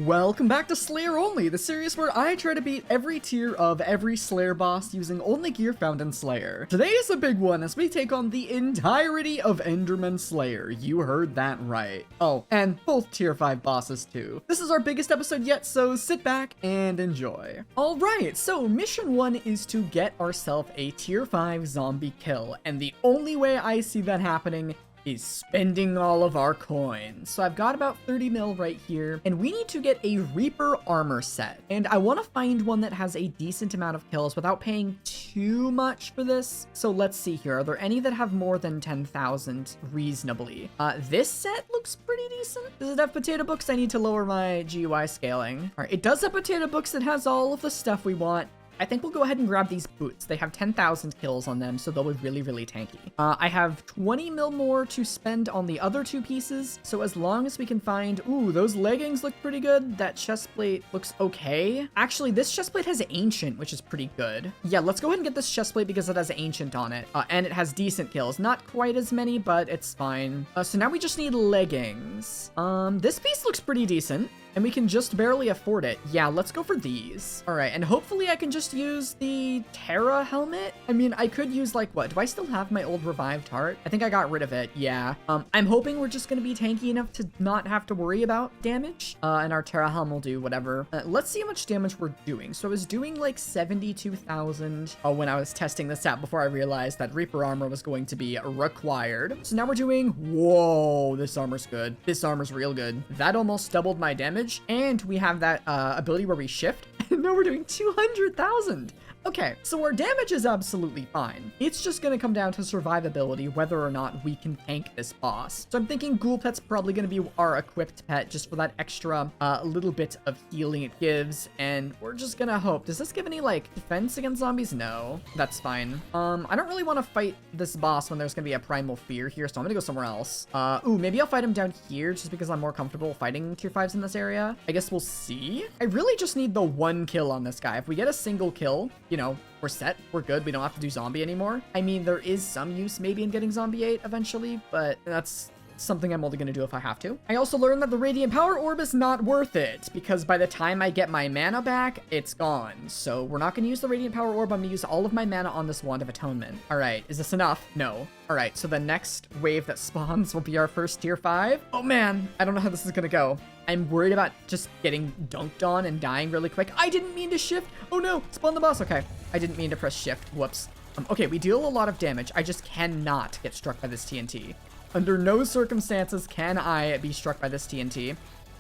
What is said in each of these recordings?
Welcome back to Slayer Only, the series where I try to beat every tier of every Slayer boss using only gear found in Slayer. Today is a big one as we take on the entirety of Enderman Slayer. You heard that right. Oh, and both tier 5 bosses too. This is our biggest episode yet, so sit back and enjoy. Alright, so mission 1 is to get ourselves a tier 5 zombie kill, and the only way I see that happening is spending all of our coins. So I've got about 30 mil right here, and we need to get a Reaper armor set. And I want to find one that has a decent amount of kills without paying too much for this. So let's see here. Are there any that have more than 10,000 reasonably? This set looks pretty decent. Does it have potato books? I need to lower my GUI scaling. All right, it does have potato books that has all of the stuff we want. I think we'll go ahead and grab these boots. They have 10,000 kills on them, so they'll be really, really tanky. I have 20 mil more to spend on the other two pieces, so as long as we can find... Ooh, those leggings look pretty good. That chest plate looks okay. Actually, this chest plate has Ancient, which is pretty good. Yeah, let's go ahead and get this chest plate because it has Ancient on it, and it has decent kills. Not quite as many, but it's fine. So now we just need leggings. This piece looks pretty decent, and we can just barely afford it. Yeah, let's go for these. All right, and hopefully I can just use the Terra helmet. I mean, I could use like, what? Do I still have my old revived heart? I think I got rid of it, yeah. I'm hoping we're just gonna be tanky enough to not have to worry about damage. And our Terra helm will do whatever. Let's see how much damage we're doing. So I was doing like 72,000 when I was testing this out before I realized that Reaper armor was going to be required. So now we're doing, whoa, this armor's good. This armor's real good. That almost doubled my damage. And we have that ability where we shift. And now we're doing 200,000. Okay, so our damage is absolutely fine. It's just gonna come down to survivability, whether or not we can tank this boss. So I'm thinking Ghoul Pet's probably gonna be our equipped pet just for that extra little bit of healing it gives. And we're just gonna hope. Does this give any like defense against zombies? No, that's fine. I don't really want to fight this boss when there's gonna be a primal fear here, so I'm gonna go somewhere else. Ooh, maybe I'll fight him down here just because I'm more comfortable fighting tier 5s in this area. I guess we'll see. I really just need the one kill on this guy. If we get a single kill, you know, we're set, we're good, we don't have to do zombie anymore. I mean, there is some use maybe in getting zombie 8 eventually, but that's something I'm only going to do if I have to. I also learned that the Radiant Power Orb is not worth it, because by the time I get my mana back, it's gone. So we're not going to use the Radiant Power Orb. I'm going to use all of my mana on this Wand of Atonement. All right, is this enough? No. All right, so the next wave that spawns will be our first tier 5. Oh man, I don't know how this is going to go. I'm worried about just getting dunked on and dying really quick. I didn't mean to shift. Oh no, spawn the boss. Okay, I didn't mean to press shift. Whoops. Okay, we deal a lot of damage. I just cannot get struck by this TNT. Under no circumstances can I be struck by this TNT.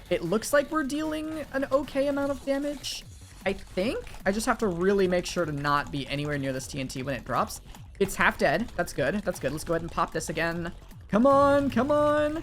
It looks like we're dealing an okay amount of damage. I think I just have to really make sure to not be anywhere near this TNT when it drops. It's half dead. That's good. That's good. Let's go ahead and pop this again. Come on, come on.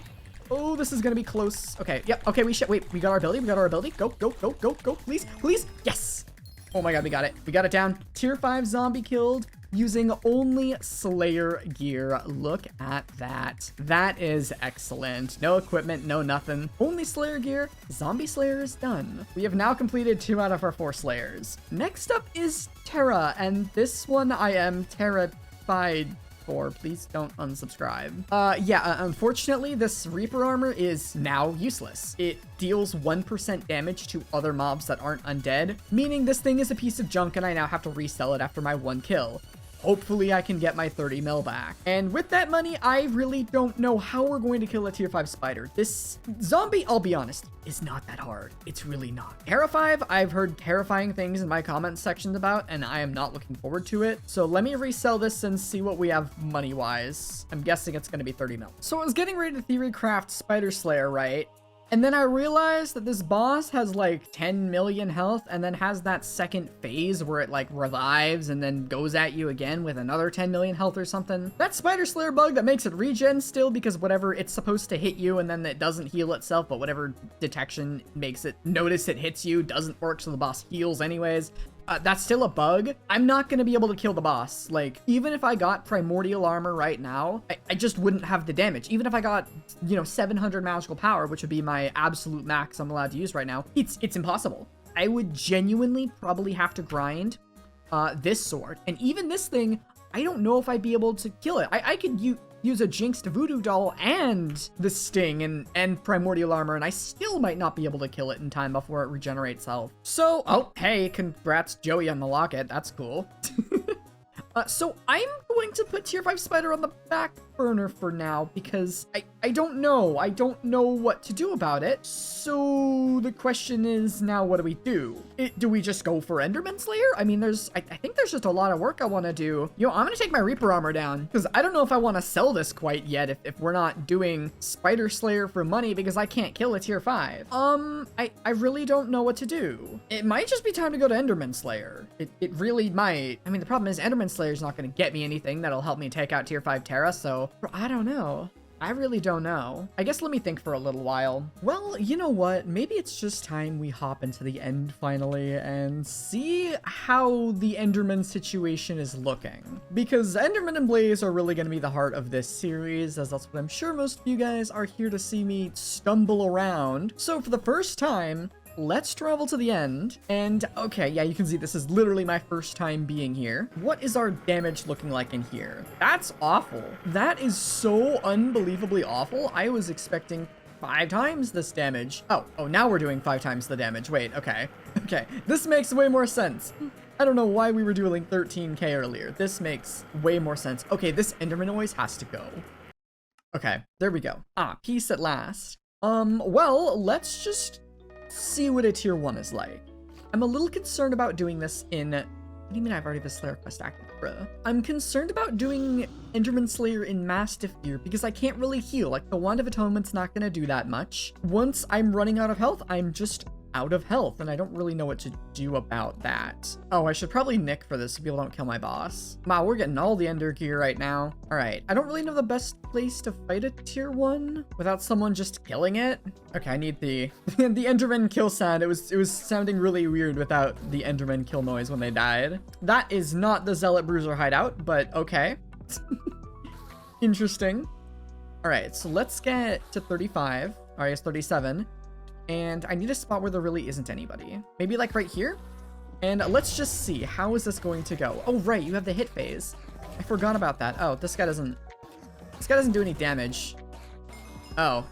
Oh, this is gonna be close. Okay, yep. Okay, wait, we got our ability. We got our ability. Go, go, go, go, go. Please, please. Yes. Oh my God, we got it. We got it down. Tier 5 zombie killed using only Slayer gear. Look at that. That is excellent. No equipment, no nothing. Only Slayer gear. Zombie Slayer is done. We have now completed 2 out of our 4 Slayers. Next up is Terra, and this one I am terrified for. Please don't unsubscribe. Unfortunately, this Reaper armor is now useless. It deals 1% damage to other mobs that aren't undead, meaning this thing is a piece of junk and I now have to resell it after my 1 kill. Hopefully I can get my 30 mil back. And with that money, I really don't know how we're going to kill a tier 5 spider. This zombie, I'll be honest, is not that hard. It's really not. Terra 5, I've heard terrifying things in my comment sections about, and I am not looking forward to it. So let me resell this and see what we have money-wise. I'm guessing it's gonna be 30 mil. So I was getting ready to theory craft Spider Slayer, right? And then I realized that this boss has like 10 million health and then has that second phase where it like revives and then goes at you again with another 10 million health or something. That Spider Slayer bug that makes it regen still because whatever it's supposed to hit you and then it doesn't heal itself, but whatever detection makes it notice it hits you doesn't work, so the boss heals anyways. That's still a bug. I'm not going to be able to kill the boss. Like, even if I got primordial armor right now, I just wouldn't have the damage. Even if I got, you know, 700 magical power, which would be my absolute max I'm allowed to use right now, it's impossible. I would genuinely probably have to grind this sword. And even this thing, I don't know if I'd be able to kill it. I could use... use a Jinxed Voodoo Doll and the Sting and Primordial Armor, and I still might not be able to kill it in time before it regenerates health. So, oh, hey, congrats Joey on the locket. That's cool. So I'm going to put tier 5 Spider on the back burner for now because I don't know. I don't know what to do about it. So the question is now, what do we do? Do we just go for Enderman Slayer? I mean, I think there's just a lot of work I want to do. Yo, I'm going to take my Reaper armor down because I don't know if I want to sell this quite yet if we're not doing Spider Slayer for money because I can't kill a tier 5. I really don't know what to do. It might just be time to go to Enderman Slayer. It really might. I mean, the problem is Enderman Slayer's not going to get me anything that'll help me take out tier 5 Terra, so I don't know. I really don't know. I guess let me think for a little while. Well, you know what? Maybe it's just time we hop into the end finally and see how the Enderman situation is looking. Because Enderman and Blaze are really going to be the heart of this series, as that's what I'm sure most of you guys are here to see me stumble around. So for the first time, let's travel to the end. And okay, yeah, you can see this is literally my first time being here. What is our damage looking like in here? That's awful. That is so unbelievably awful. I was expecting 5 times this damage. Oh, now we're doing 5 times the damage. Wait, okay. Okay, this makes way more sense. I don't know why we were doing 13k earlier. This makes way more sense. Okay, this Enderman noise has to go. Okay, there we go. Peace at last. Well, let's just see what a tier 1 is like. I'm a little concerned about doing this in... What do you mean I've already have the Slayer quest active, bruh? I'm concerned about doing Enderman Slayer in Mastiff gear because I can't really heal. Like, the Wand of Atonement's not gonna do that much. Once I'm running out of health, I'm just out of health, and I don't really know what to do about that. Oh, I should probably nick for this so people don't kill my boss. Wow, we're getting all the Ender gear right now. All right, I don't really know the best place to fight a tier 1 without someone just killing it. Okay, I need the the Enderman kill sound. It was sounding really weird without the Enderman kill noise when they died. That is not the Zealot Bruiser hideout, but okay. Interesting. All right, so let's get to 35, or I guess 37. And I need a spot where there really isn't anybody. Maybe like right here? And let's just see, how is this going to go? Oh, right, you have the hit phase. I forgot about that. Oh, this guy doesn't do any damage. Oh.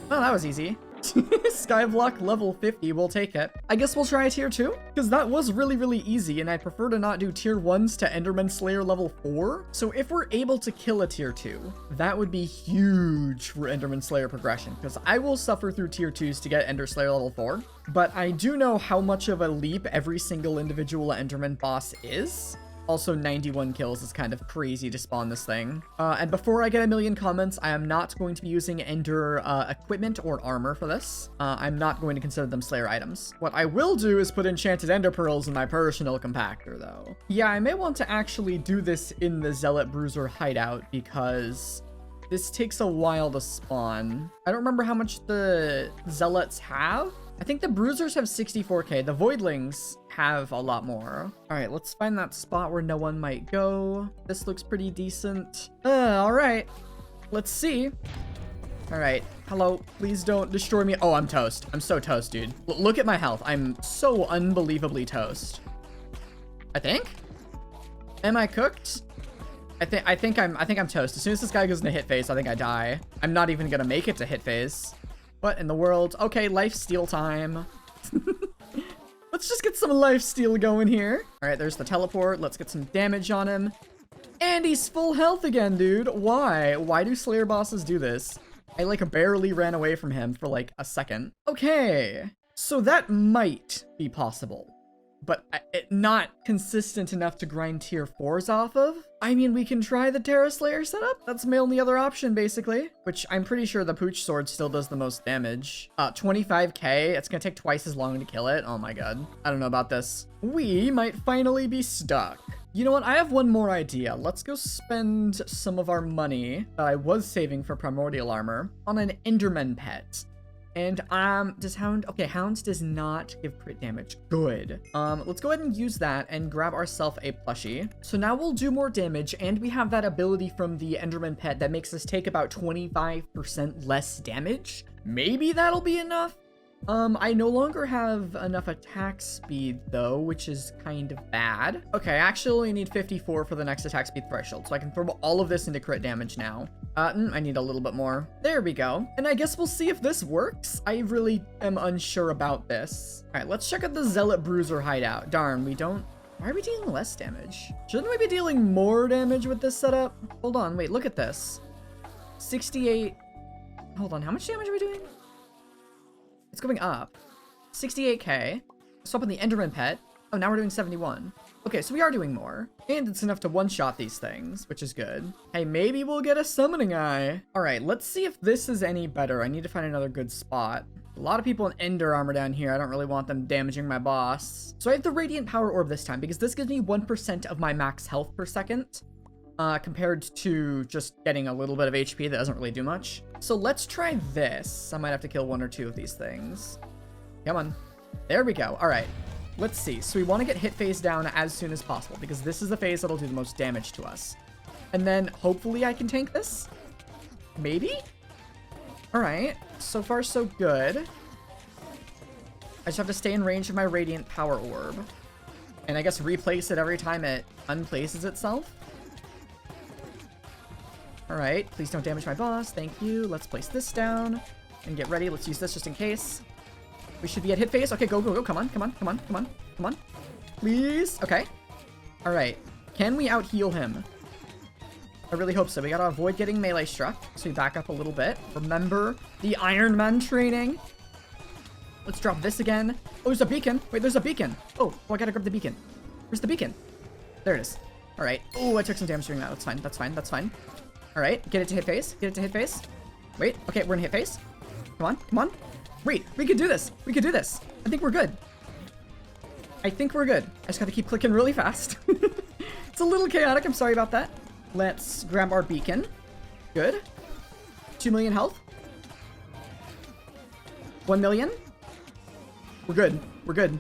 Well, that was easy. Skyblock level 50, we'll take it. I guess we'll try tier 2, because that was really easy, and I prefer to not do tier 1s to Enderman Slayer level 4. So if we're able to kill a tier 2, that would be huge for Enderman Slayer progression, because I will suffer through tier 2s to get Ender Slayer level 4. But I do know how much of a leap every single individual Enderman boss is. Also, 91 kills is kind of crazy to spawn this thing. And before I get a million comments, I am not going to be using Ender equipment or armor for this. I'm not going to consider them Slayer items. What I will do is put enchanted Ender Pearls in my personal compactor, though. Yeah, I may want to actually do this in the Zealot Bruiser hideout because this takes a while to spawn. I don't remember how much the Zealots have. I think the Bruisers have 64k. The Voidlings have a lot more. All right, let's find that spot where no one might go. This looks pretty decent. All right, let's see. All right, hello, please don't destroy me. Oh, I'm toast. I'm so toast, dude. Look at my health. I'm so unbelievably toast. I think? Am I cooked? I think I'm toast. As soon as this guy goes into hit phase, I think I die. I'm not even gonna make it to hit phase. What in the world? Okay, life steal time. Let's just get some life steal going here. All right, there's the teleport. Let's get some damage on him. And he's full health again, dude. Why? Why do Slayer bosses do this? I like barely ran away from him for like a second. Okay, so that might be possible, but not consistent enough to grind tier 4s off of. I mean, we can try the Terra Slayer setup. That's my only other option, basically, which I'm pretty sure the Pooch Sword still does the most damage. 25k, it's gonna take twice as long to kill it. Oh my god, I don't know about this. We might finally be stuck. You know what, I have one more idea. Let's go spend some of our money that I was saving for Primordial Armor on an Enderman pet. And, does Hound... Okay, Hound does not give crit damage. Good. Let's go ahead and use that and grab ourselves a plushie. So now we'll do more damage, and we have that ability from the Enderman pet that makes us take about 25% less damage. Maybe that'll be enough? I no longer have enough attack speed though, which is kind of bad. Okay, I actually need 54 for the next attack speed threshold, so I can throw all of this into crit damage now. I need a little bit more. There we go. And I guess we'll see if this works. I really am unsure about this. All right, let's check out the Zealot Bruiser hideout. Darn, we don't... Why are we dealing less damage? Shouldn't we be dealing more damage with this setup? Hold on, wait, look at this. 68... Hold on, how much damage are we doing? It's going up. 68k. Swap in the Enderman pet. Oh, now we're doing 71. Okay, so we are doing more. And it's enough to one-shot these things, which is good. Hey, maybe we'll get a summoning eye. All right, let's see if this is any better. I need to find another good spot. A lot of people in Ender armor down here. I don't really want them damaging my boss. So I have the Radiant Power Orb this time because this gives me 1% of my max health per second. Compared to just getting a little bit of HP that doesn't really do much. So let's try this. I might have to kill one or two of these things. Come on. There we go. All right. Let's see. So we want to get hit phase down as soon as possible because this is the phase that'll do the most damage to us. And then hopefully I can tank this. Maybe? All right. So far, so good. I just have to stay in range of my Radiant Power Orb. And I guess replace it every time it unplaces itself. All right, please don't damage my boss. Thank you. Let's place this down and get ready. Let's use this just in case. We should be at hit phase. Okay, go, go, go. Come on, come on, come on, come on, come on. Please. Okay. All right. Can we out-heal him? I really hope so. We gotta avoid getting melee struck. So we back up a little bit. Remember the Iron Man training. Let's drop this again. Oh, there's a beacon. Wait, there's a beacon. Oh, I gotta grab the beacon. Where's the beacon? There it is. All right. Oh, I took some damage doing that. That's fine. That's fine. That's fine. All right, get it to hit phase. Get it to hit phase. Wait, okay, we're in hit phase. Come on, come on. Wait, we can do this. We can do this. I think we're good. I think we're good. I just gotta keep clicking really fast. It's a little chaotic. I'm sorry about that. Let's grab our beacon. Good. 2 million health. 1 million. We're good. We're good.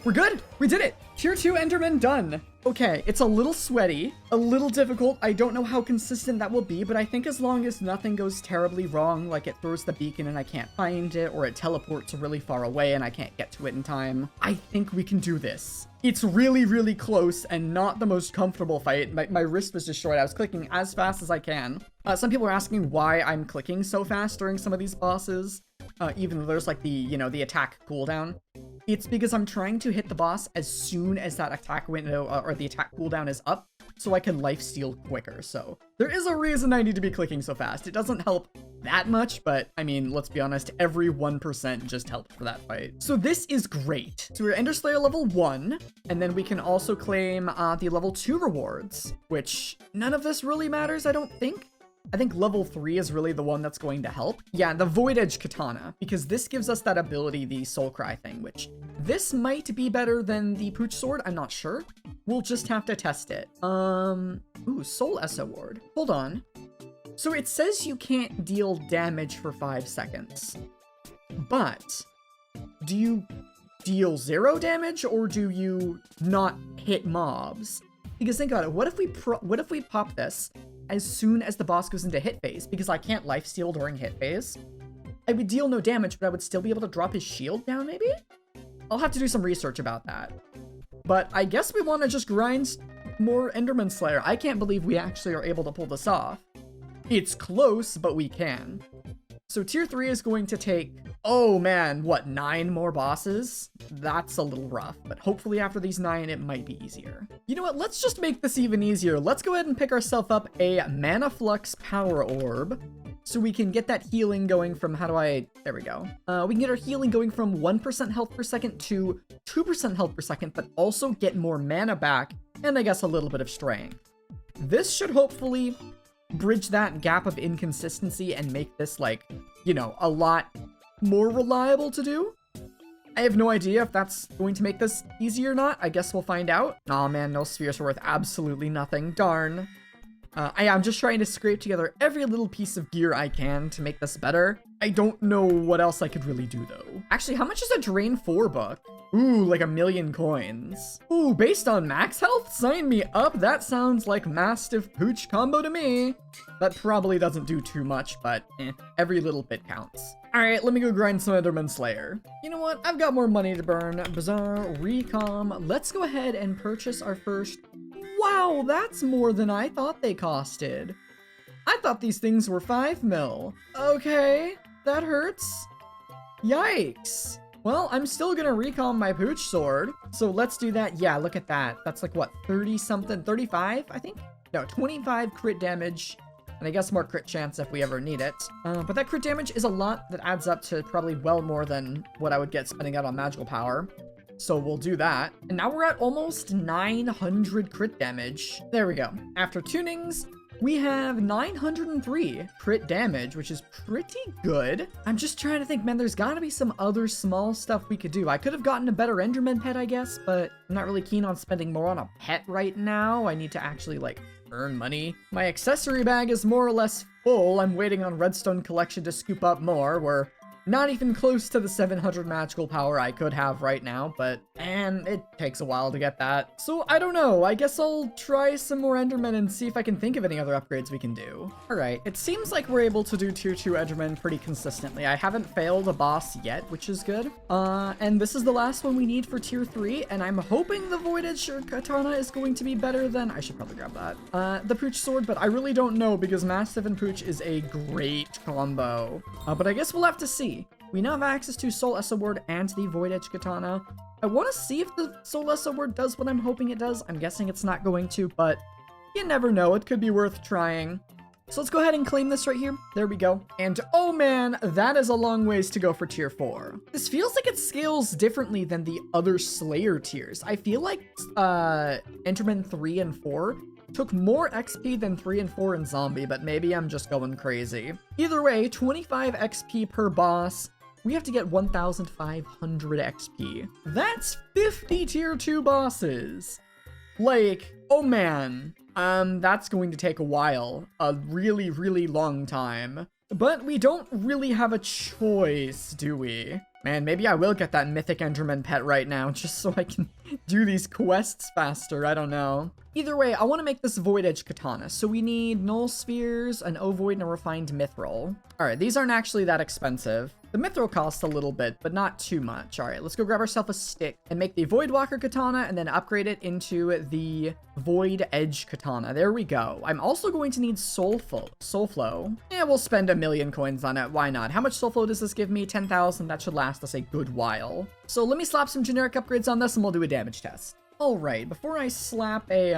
We're good. We did it. Tier 2 Enderman done. Okay, it's a little sweaty, a little difficult. I don't know how consistent that will be, but I think as long as nothing goes terribly wrong, like it throws the beacon and I can't find it, or it teleports really far away and I can't get to it in time, I think we can do this. It's really, really close and not the most comfortable fight. My wrist was destroyed. I was clicking as fast as I can. Some people are asking why I'm clicking so fast during some of these bosses, even though there's like the, you know, the attack cooldown. It's because I'm trying to hit the boss as soon as that attack window or the attack cooldown is up, so I can lifesteal quicker. So there is a reason I need to be clicking so fast. It doesn't help that much, but I mean, let's be honest, every 1% just helped for that fight. So this is great. So we're Ender Slayer level 1, and then we can also claim the level 2 rewards, which none of this really matters, I don't think. I think level 3 is really the one that's going to help. Yeah, the Void Edge Katana, because this gives us that ability, the Soul Cry thing, which this might be better than the Pooch Sword. I'm not sure. We'll just have to test it. Ooh, Soul SO Ward. Hold on. So it says you can't deal damage for 5 seconds, but do you deal 0 damage or do you not hit mobs? Because think about it. What if we pop this as soon as the boss goes into hit phase, because I can't lifesteal during hit phase? I would deal no damage, but I would still be able to drop his shield down, maybe? I'll have to do some research about that. But I guess we want to just grind more Enderman Slayer. I can't believe we actually are able to pull this off. It's close, but we can. So tier 3 is going to take, oh man, what, 9 more bosses? That's a little rough, but hopefully after these 9, it might be easier. You know what, let's just make this even easier. Let's go ahead and pick ourselves up a Mana Flux Power Orb, so we can get that healing going from, there we go. We can get our healing going from 1% health per second to 2% health per second, but also get more mana back, and I guess a little bit of strength. This should hopefully bridge that gap of inconsistency and make this, like, you know, a lot more reliable to do. I have no idea if that's going to make this easy or not. I guess we'll find out. Aw, man, no spheres are worth absolutely nothing. Darn. I'm just trying to scrape together every little piece of gear I can to make this better. I don't know what else I could really do though. Actually, how much is a Drain 4 book? Ooh, like 1,000,000 coins. Ooh, based on max health? Sign me up. That sounds like Mastiff Pooch combo to me. That probably doesn't do too much, but every little bit counts. All right, let me go grind some Enderman Slayer. You know what? I've got more money to burn. Bazaar, Recom. Let's go ahead and purchase our first. Wow, that's more than I thought they costed. I thought these things were 5 mil. Okay, that hurts. Yikes. Well, I'm still gonna recom my Pooch sword. So let's do that. Yeah, look at that. That's like what, 30 something, 35, I think? No, 25 crit damage. And I guess more crit chance if we ever need it. But that crit damage is a lot that adds up to probably well more than what I would get spending out on magical power. So we'll do that. And now we're at almost 900 crit damage. There we go. After tunings, we have 903 crit damage, which is pretty good. I'm just trying to think, man, there's gotta be some other small stuff we could do. I could have gotten a better Enderman pet, I guess, but I'm not really keen on spending more on a pet right now. I need to actually, like, earn money. My accessory bag is more or less full. I'm waiting on Redstone Collection to scoop up more. We're not even close to the 700 magical power I could have right now, but man, it takes a while to get that. So I don't know, I guess I'll try some more Endermen and see if I can think of any other upgrades we can do. All right, it seems like we're able to do tier 2 Endermen pretty consistently. I haven't failed a boss yet, which is good. And this is the last one we need for tier 3, and I'm hoping the Void Edge Katana is going to be better than, I should probably grab that, the Pooch sword, but I really don't know because Mastiff and Pooch is a great combo. But I guess we'll have to see. We now have access to Soul Essa Word and the Void Edge Katana. I want to see if the Soul Essa Word does what I'm hoping it does. I'm guessing it's not going to, but you never know. It could be worth trying. So let's go ahead and claim this right here. There we go. And oh man, that is a long ways to go for tier 4. This feels like it scales differently than the other Slayer tiers. I feel like Enderman 3 and 4 took more XP than 3 and 4 in Zombie, but maybe I'm just going crazy. Either way, 25 XP per boss. We have to get 1,500 XP. That's 50 tier 2 bosses. Like, oh man, that's going to take a while. A really, really long time. But we don't really have a choice, do we? Man, maybe I will get that mythic Enderman pet right now, just so I can do these quests faster, I don't know. Either way, I want to make this Void Edge Katana, so we need Null Spheres, an Ovoid, and a Refined Mithril. Alright, these aren't actually that expensive. The Mithril costs a little bit, but not too much. Alright, let's go grab ourselves a stick and make the Void Walker Katana, and then upgrade it into the Void Edge Katana. There we go. I'm also going to need Soul Flow. Yeah, we'll spend 1,000,000 coins on it. Why not? How much Soul Flow does this give me? 10,000. That should last us a good while. So let me slap some generic upgrades on this, and we'll do a damage test. Alright, before I slap a,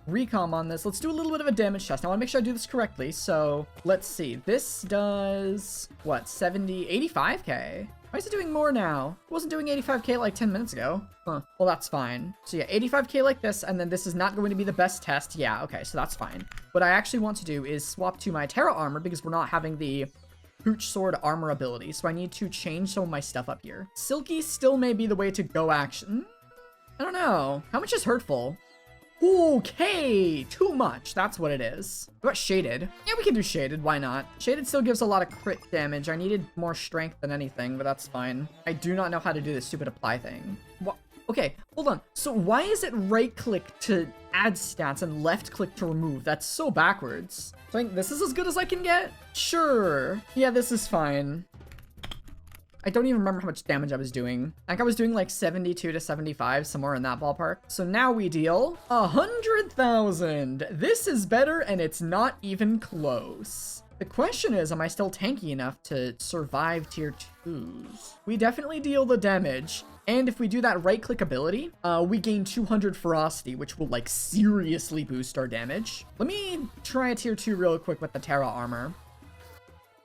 recom on this, let's do a little bit of a damage test. Now, I want to make sure I do this correctly, so let's see. This does, what, 85k? Why is it doing more now? It wasn't doing 85k like 10 minutes ago. Huh, well, that's fine. So yeah, 85k like this, and then this is not going to be the best test. Yeah, okay, so that's fine. What I actually want to do is swap to my Terra Armor, because we're not having the Pooch Sword armor ability, so I need to change some of my stuff up here. Silky still may be the way to go, action. I don't know. How much is Hurtful? Okay, too much. That's what it is. What about Shaded? Yeah, we can do Shaded. Why not? Shaded still gives a lot of crit damage. I needed more strength than anything, but that's fine. I do not know how to do this stupid apply thing. What? Okay, hold on. So why is it right-click to add stats and left-click to remove? That's so backwards. So I think this is as good as I can get? Sure. Yeah, this is fine. I don't even remember how much damage I was doing. I think I was doing like 72 to 75, somewhere in that ballpark. So now we deal 100,000. This is better, and it's not even close. The question is, am I still tanky enough to survive tier 2s? We definitely deal the damage. And if we do that right-click ability, we gain 200 ferocity, which will like seriously boost our damage. Let me try a tier 2 real quick with the Terra Armor.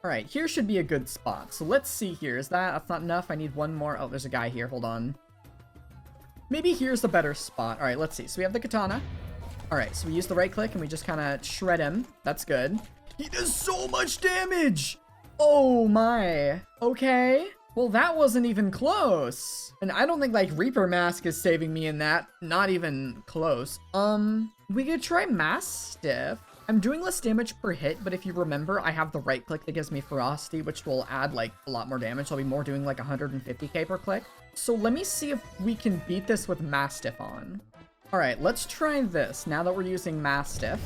All right, here should be a good spot. So let's see here. That's not enough. I need one more. Oh, there's a guy here. Hold on. Maybe here's a better spot. All right, let's see. So we have the katana. All right, so we use the right click and we just kind of shred him. That's good. He does so much damage. Oh my. Okay. Well, that wasn't even close. And I don't think like Reaper Mask is saving me in that. Not even close. We could try Mastiff. I'm doing less damage per hit, but if you remember, I have the right click that gives me ferocity, which will add like a lot more damage. I'll be more doing like 150k per click. So let me see if we can beat this with Mastiff on. All right, let's try this now that we're using Mastiff.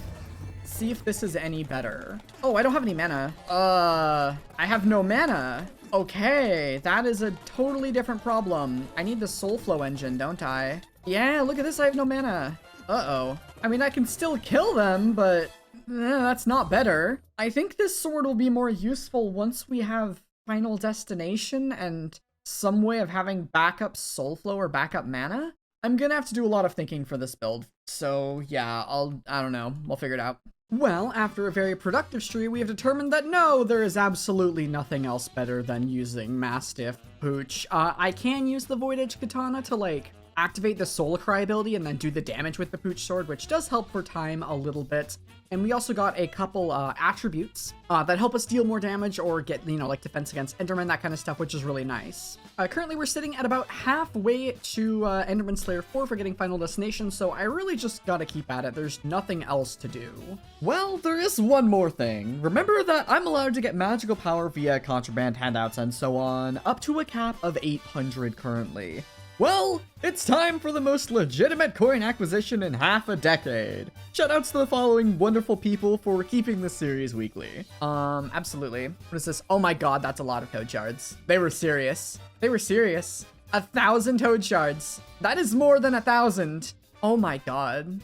See if this is any better. Oh, I don't have any mana. I have no mana. Okay, that is a totally different problem. I need the Soul Flow engine, don't I? Yeah, look at this, I have no mana. Uh-oh. I mean, I can still kill them, but that's not better. I think this sword will be more useful once we have Final Destination and some way of having backup Soul Flow or backup mana. I'm gonna have to do a lot of thinking for this build. So yeah, I don't know, we'll figure it out. Well, after a very productive stream, we have determined that no, there is absolutely nothing else better than using Mastiff Pooch. I can use the Void Edge Katana to like activate the Soul Cry ability and then do the damage with the Pooch Sword, which does help for time a little bit. And we also got a couple attributes that help us deal more damage or get, you know, like defense against Enderman, that kind of stuff, which is really nice. Currently, we're sitting at about halfway to Enderman Slayer 4 for getting Final Destination, so I really just gotta keep at it. There's nothing else to do. Well, there is one more thing. Remember that I'm allowed to get magical power via contraband handouts and so on, up to a cap of 800 currently. Well, it's time for the most legitimate coin acquisition in half a decade. Shoutouts to the following wonderful people for keeping this series weekly. Absolutely. What is this? Oh my god, that's a lot of toad shards. They were serious. They were serious. 1,000 toad shards. That is more than 1,000. Oh my god.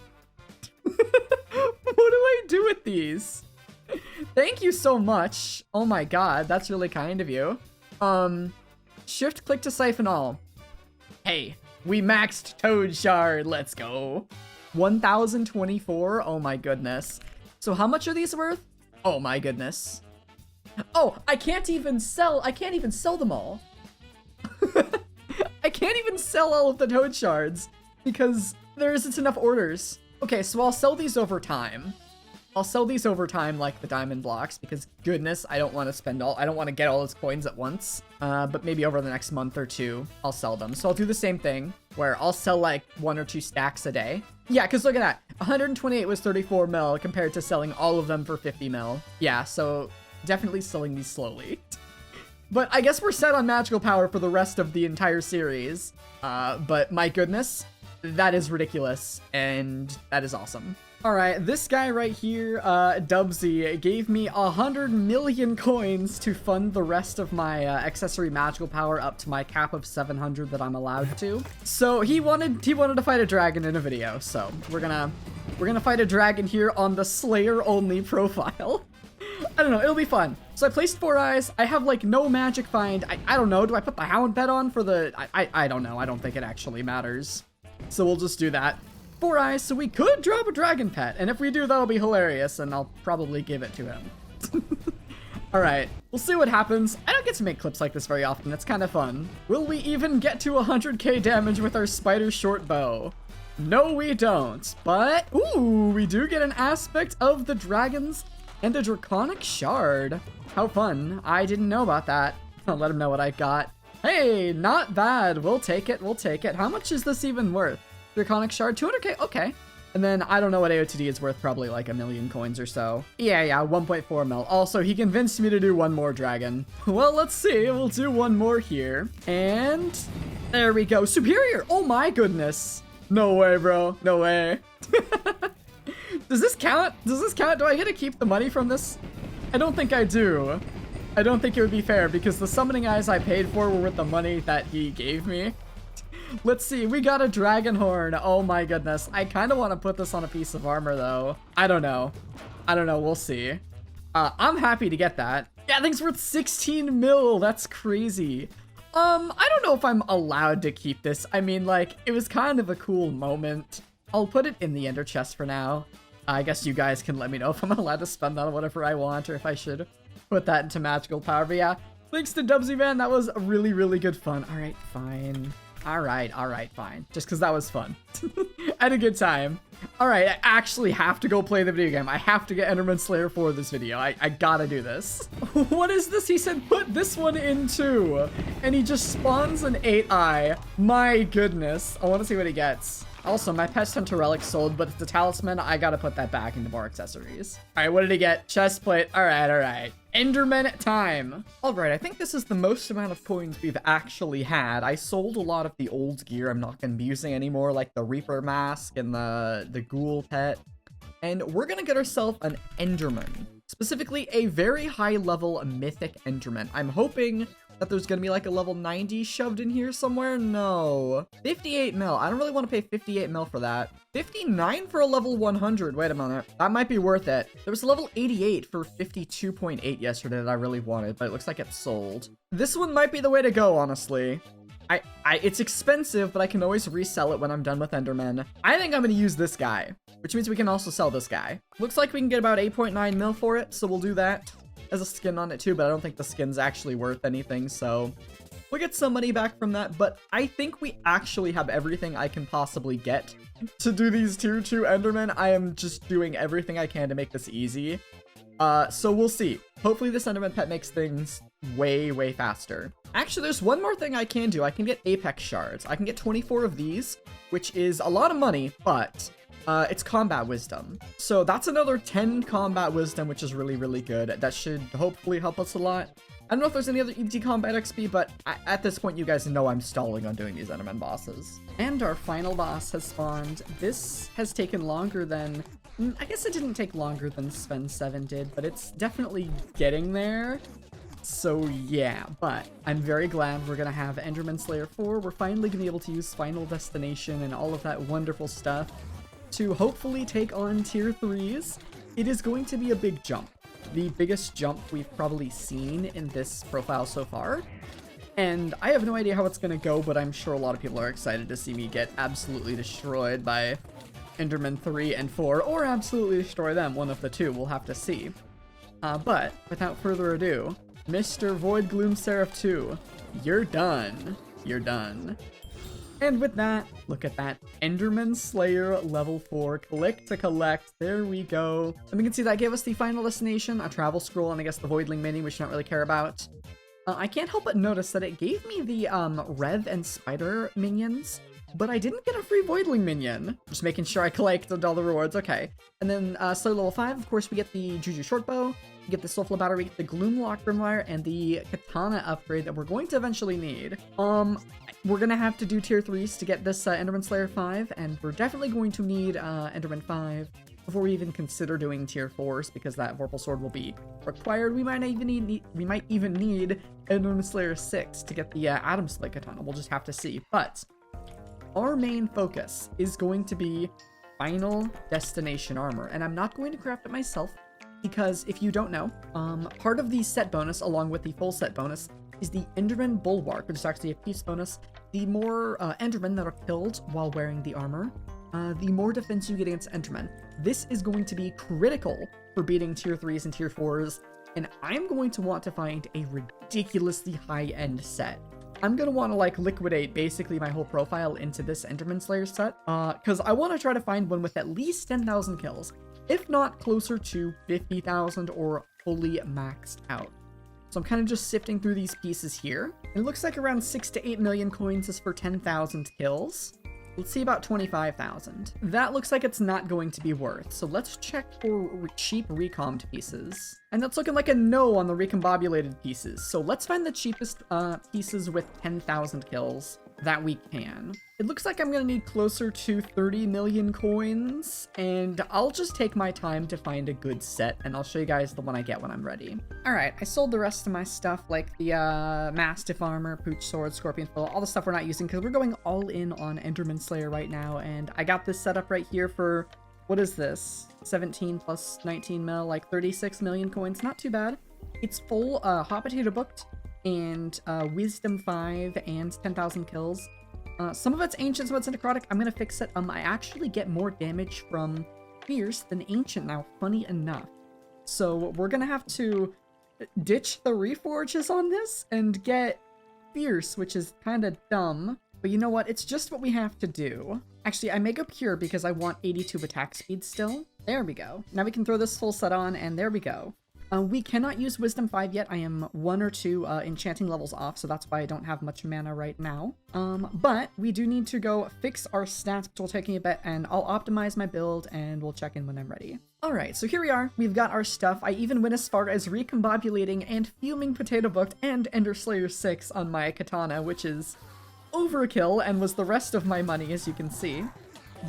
What do I do with these? Thank you so much. Oh my god, that's really kind of you. Shift click to siphon all. Hey, we maxed Toad Shard, let's go. 1,024, oh my goodness. So how much are these worth? Oh my goodness. Oh, I can't even sell them all. I can't even sell all of the Toad Shards because there isn't enough orders. Okay, so I'll sell these over time. I'll sell these over time like the diamond blocks because goodness, I don't want to get all those coins at once. But maybe over the next month or two, I'll sell them. So I'll do the same thing where I'll sell like 1 or 2 stacks a day. Yeah, because look at that. 128 was 34 mil compared to selling all of them for 50 mil. Yeah, so definitely selling these slowly. But I guess we're set on magical power for the rest of the entire series. But my goodness, that is ridiculous. And that is awesome. All right, this guy right here, Dubsy, gave me 100 million coins to fund the rest of my accessory magical power up to my cap of 700 that I'm allowed to. So he wanted to fight a dragon in a video. So we're gonna fight a dragon here on the Slayer only profile. I don't know, it'll be fun. So I placed 4 eyes. I have like no magic find. I don't know. Do I put the hound bed on for the? I don't know. I don't think it actually matters. So we'll just do that. 4 eyes, so we could drop a dragon pet, and if we do, that'll be hilarious, and I'll probably give it to him. Alright, we'll see what happens. I don't get to make clips like this very often, it's kind of fun. Will we even get to 100k damage with our spider short bow? No, we don't, but, ooh, we do get an aspect of the dragons and a draconic shard. How fun. I didn't know about that. I'll let him know what I got. Hey, not bad. We'll take it, we'll take it. How much is this even worth? Draconic shard, 200k, okay. And then I don't know what AOTD is worth, probably like 1 million coins or so. Yeah, 1.4 mil. Also, he convinced me to do 1 more dragon. Well, let's see, we'll do 1 more here. And there we go, superior, oh my goodness. No way, bro, no way. Does this count? Does this count? Do I get to keep the money from this? I don't think I do. I don't think it would be fair because the summoning eyes I paid for were with the money that he gave me. Let's see, we got a dragon horn. Oh my goodness. I kind of want to put this on a piece of armor though. I don't know. We'll see. I'm happy to get that. Yeah, I think it's worth 16 mil. That's crazy. I don't know if I'm allowed to keep this. I mean, like, it was kind of a cool moment. I'll put it in the ender chest for now. I guess you guys can let me know if I'm allowed to spend that on whatever I want or if I should put that into magical power. But yeah, thanks to Dubsy, man. That was really, really good fun. All right, fine. All right, fine. Just because that was fun. I had a good time. All right, I actually have to go play the video game. I have to get Enderman Slayer for this video. I gotta do this. What is this? He said, put this one in too. And he just spawns an 8-eye. My goodness. I want to see what he gets. Also, my Pest Hunter relic sold, but it's a talisman. I gotta put that back into more accessories. All right, what did he get? Chest plate. All right. Enderman time. All right, I think this is the most amount of coins we've actually had. I sold a lot of the old gear I'm not gonna be using anymore, like the Reaper mask and the Ghoul pet. And we're gonna get ourselves an Enderman. Specifically, a very high level mythic Enderman. I'm hoping that there's gonna be like a level 90 shoved in here somewhere. No. 58 mil. I don't really want to pay 58 mil for that. 59 for a level 100. Wait a minute. That might be worth it. There was a level 88 for 52.8 yesterday that I really wanted, but it looks like it's sold. This one might be the way to go, honestly. It's expensive, but I can always resell it when I'm done with Enderman. I think I'm gonna use this guy, which means we can also sell this guy. Looks like we can get about 8.9 mil for it, so we'll do that. Has a skin on it too, but I don't think the skin's actually worth anything, so we'll get some money back from that. But I think we actually have everything I can possibly get to do these tier 2 Endermen. I am just doing everything I can to make this easy. So we'll see. Hopefully this Enderman pet makes things way faster. Actually, there's one more thing I can do. I can get Apex shards. I can get 24 of these, which is a lot of money, but it's combat wisdom. So that's another 10 combat wisdom, which is really good. That should hopefully help us a lot. I don't know if there's any other easy combat XP, but at this point, you guys know I'm stalling on doing these Enderman bosses. And our final boss has spawned. This has taken longer than... I guess it didn't take longer than Sven 7 did, but it's definitely getting there. So yeah, but I'm very glad we're gonna have Enderman Slayer 4. We're finally gonna be able to use Final Destination and all of that wonderful stuff to hopefully take on tier 3s. It is going to be a big jump. The biggest jump we've probably seen in this profile so far. And I have no idea how it's gonna go, but I'm sure a lot of people are excited to see me get absolutely destroyed by Enderman 3 and 4, or absolutely destroy them, one of the two, we'll have to see. But without further ado, Mr. Void Gloom Seraph 2, you're done. You're done. And with that, look at that. Enderman Slayer level 4. Click to collect. There we go. And we can see that gave us the final destination, a travel scroll, and I guess the Voidling mini, which I don't really care about. I can't help but notice that it gave me the Rev and Spider minions, but I didn't get a free Voidling minion. Just making sure I collected all the rewards. Okay. And then Slayer level 5, of course, we get the Juju Shortbow, we get the Soulful Battery, we get the Gloomlock Grimwire, and the Katana upgrade that we're going to eventually need. We're gonna have to do tier 3s to get this Enderman Slayer 5, and we're definitely going to need Enderman 5 before we even consider doing tier 4s, because that Vorpal Sword will be required. We might even need Enderman Slayer 6 to get the Atom Slay Katana. We'll just have to see. But our main focus is going to be Final Destination armor, and I'm not going to craft it myself, because if you don't know, part of the set bonus along with the full set bonus is the Enderman Bulwark, which is actually a piece bonus. The more Endermen that are killed while wearing the armor, the more defense you get against Endermen. This is going to be critical for beating tier 3s and tier 4s, and I'm going to want to find a ridiculously high-end set. I'm going to want to like liquidate basically my whole profile into this Enderman Slayer set, because I want to try to find one with at least 10,000 kills, if not closer to 50,000 or fully maxed out. So I'm kind of just sifting through these pieces here. It looks like around 6 to 8 million coins is for 10,000 kills. Let's see about 25,000. That looks like it's not going to be worth. So let's check for cheap recombed pieces. And that's looking like a no on the recombobulated pieces. So let's find the cheapest pieces with 10,000 kills that we can. It looks like I'm gonna need closer to 30 million coins, and I'll just take my time to find a good set, and I'll show you guys the one I get when I'm ready. All right, I sold the rest of my stuff, like the Mastiff Armor, Pooch Sword, Scorpion Fill, all the stuff we're not using, because we're going all in on Enderman Slayer right now, and I got this set up right here for, what is this? 17 plus 19 mil, like 36 million coins, not too bad. It's full Hot Potato Booked, and Wisdom 5, and 10,000 kills. Some of it's Ancient, some of it's Necrotic. I'm gonna fix it. I actually get more damage from Fierce than Ancient now, funny enough. So we're gonna have to ditch the Reforges on this and get Fierce, which is kind of dumb. But you know what? It's just what we have to do. Actually, I may go Pure because I want 82 attack speed still. There we go. Now we can throw this full set on, and there we go. We cannot use Wisdom 5 yet. I am 1 or 2 enchanting levels off, so that's why I don't have much mana right now. But we do need to go fix our stats, which will take me a bit, and I'll optimize my build, and we'll check in when I'm ready. Alright, so here we are. We've got our stuff. I even went as far as recombobulating and fuming Potato Booked and Ender Slayer 6 on my katana, which is overkill and was the rest of my money, as you can see.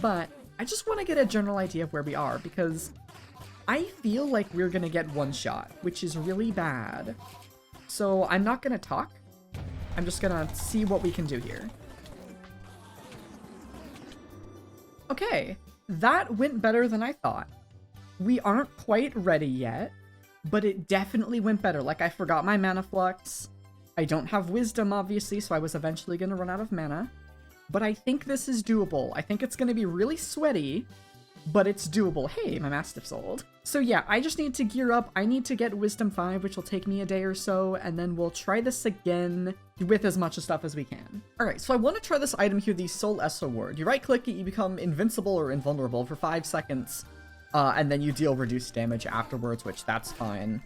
But I just want to get a general idea of where we are, because I feel like we're gonna get one shot, which is really bad. So I'm not gonna talk. I'm just gonna see what we can do here. Okay, that went better than I thought. We aren't quite ready yet, but it definitely went better. Like, I forgot my mana flux. I don't have wisdom, obviously, so I was eventually gonna run out of mana. But I think this is doable. I think it's gonna be really sweaty, but it's doable. Hey, my Mastiff's old. So yeah, I just need to gear up. I need to get Wisdom 5, which will take me a day or so, and then we'll try this again with as much stuff as we can. Alright, so I want to try this item here, the Celeste Award. You right-click it, you become invincible or invulnerable for 5 seconds, and then you deal reduced damage afterwards, which that's fine.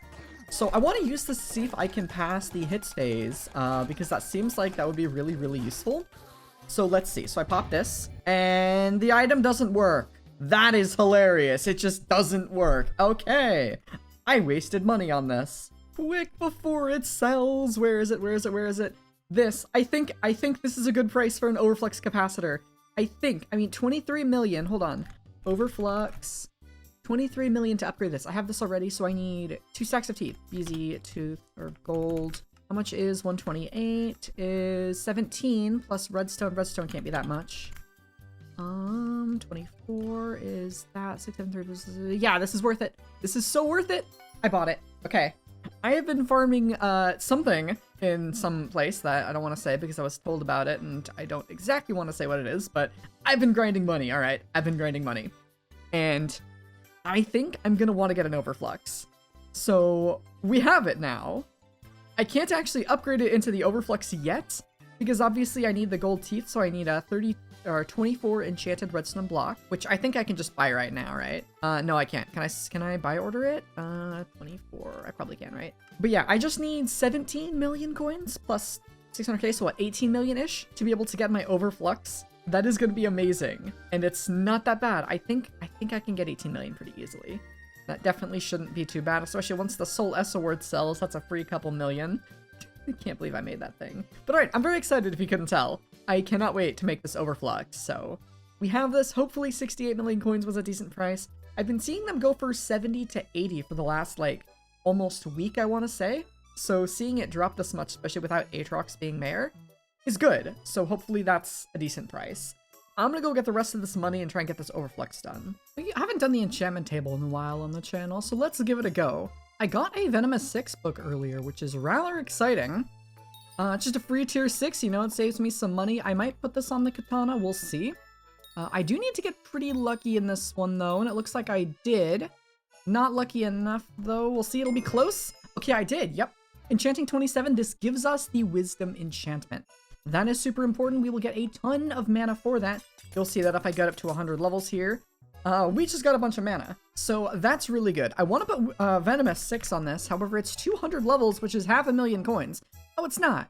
So I want to use this to see if I can pass the hits phase, because that seems like that would be really, really useful. So let's see. So I pop this, and the item doesn't work. That is hilarious. It just doesn't work. Okay. I wasted money on this. Quick before it sells. Where is it? Where is it? Where is it? This. I think this is a good price for an Overflux capacitor. I mean, 23 million. Hold on. Overflux. 23 million to upgrade this. I have this already, so I need 2 stacks of teeth. Easy, tooth, or gold. How much is 128? Is 17 plus redstone. Redstone can't be that much. 24 is that 673. Yeah, this is worth it. This is so worth it. I bought it. Okay. I have been farming something in some place that I don't want to say because I was told about it and I don't exactly want to say what it is, but I've been grinding money. All right. I've been grinding money. And I think I'm going to want to get an Overflux. So we have it now. I can't actually upgrade it into the Overflux yet because obviously I need the gold teeth. So I need a 24 enchanted redstone block, which I think I can just buy right now, right? No, I can't. Can I buy order it? 24. I probably can, right? But yeah, I just need 17 million coins plus 600k, so what, 18 million-ish to be able to get my Overflux. That is going to be amazing, and it's not that bad. I think I can get 18 million pretty easily. That definitely shouldn't be too bad, especially once the Celeste Award sells. That's a free couple million. I can't believe I made that thing. But alright, I'm very excited if you couldn't tell. I cannot wait to make this Overflux. So we have this. Hopefully 68 million coins was a decent price. I've been seeing them go for 70 to 80 for the last, like, almost week, I want to say. So seeing it drop this much, especially without Aatrox being mayor, is good. So hopefully that's a decent price. I'm gonna go get the rest of this money and try and get this Overflux done. I haven't done the enchantment table in a while on the channel, so let's give it a go. I got a Venomous 6 book earlier, which is rather exciting. Just a free tier 6, you know, it saves me some money. I might put this on the katana, we'll see. I do need to get pretty lucky in this one, though, and it looks like I did. Not lucky enough, though. We'll see, it'll be close. Okay, I did, yep. Enchanting 27, this gives us the Wisdom enchantment. That is super important. We will get a ton of mana for that. You'll see that if I get up to 100 levels here. We just got a bunch of mana. So that's really good. I want to put Venomous 6 on this. However, it's 200 levels, which is 500,000 coins. Oh, it's not.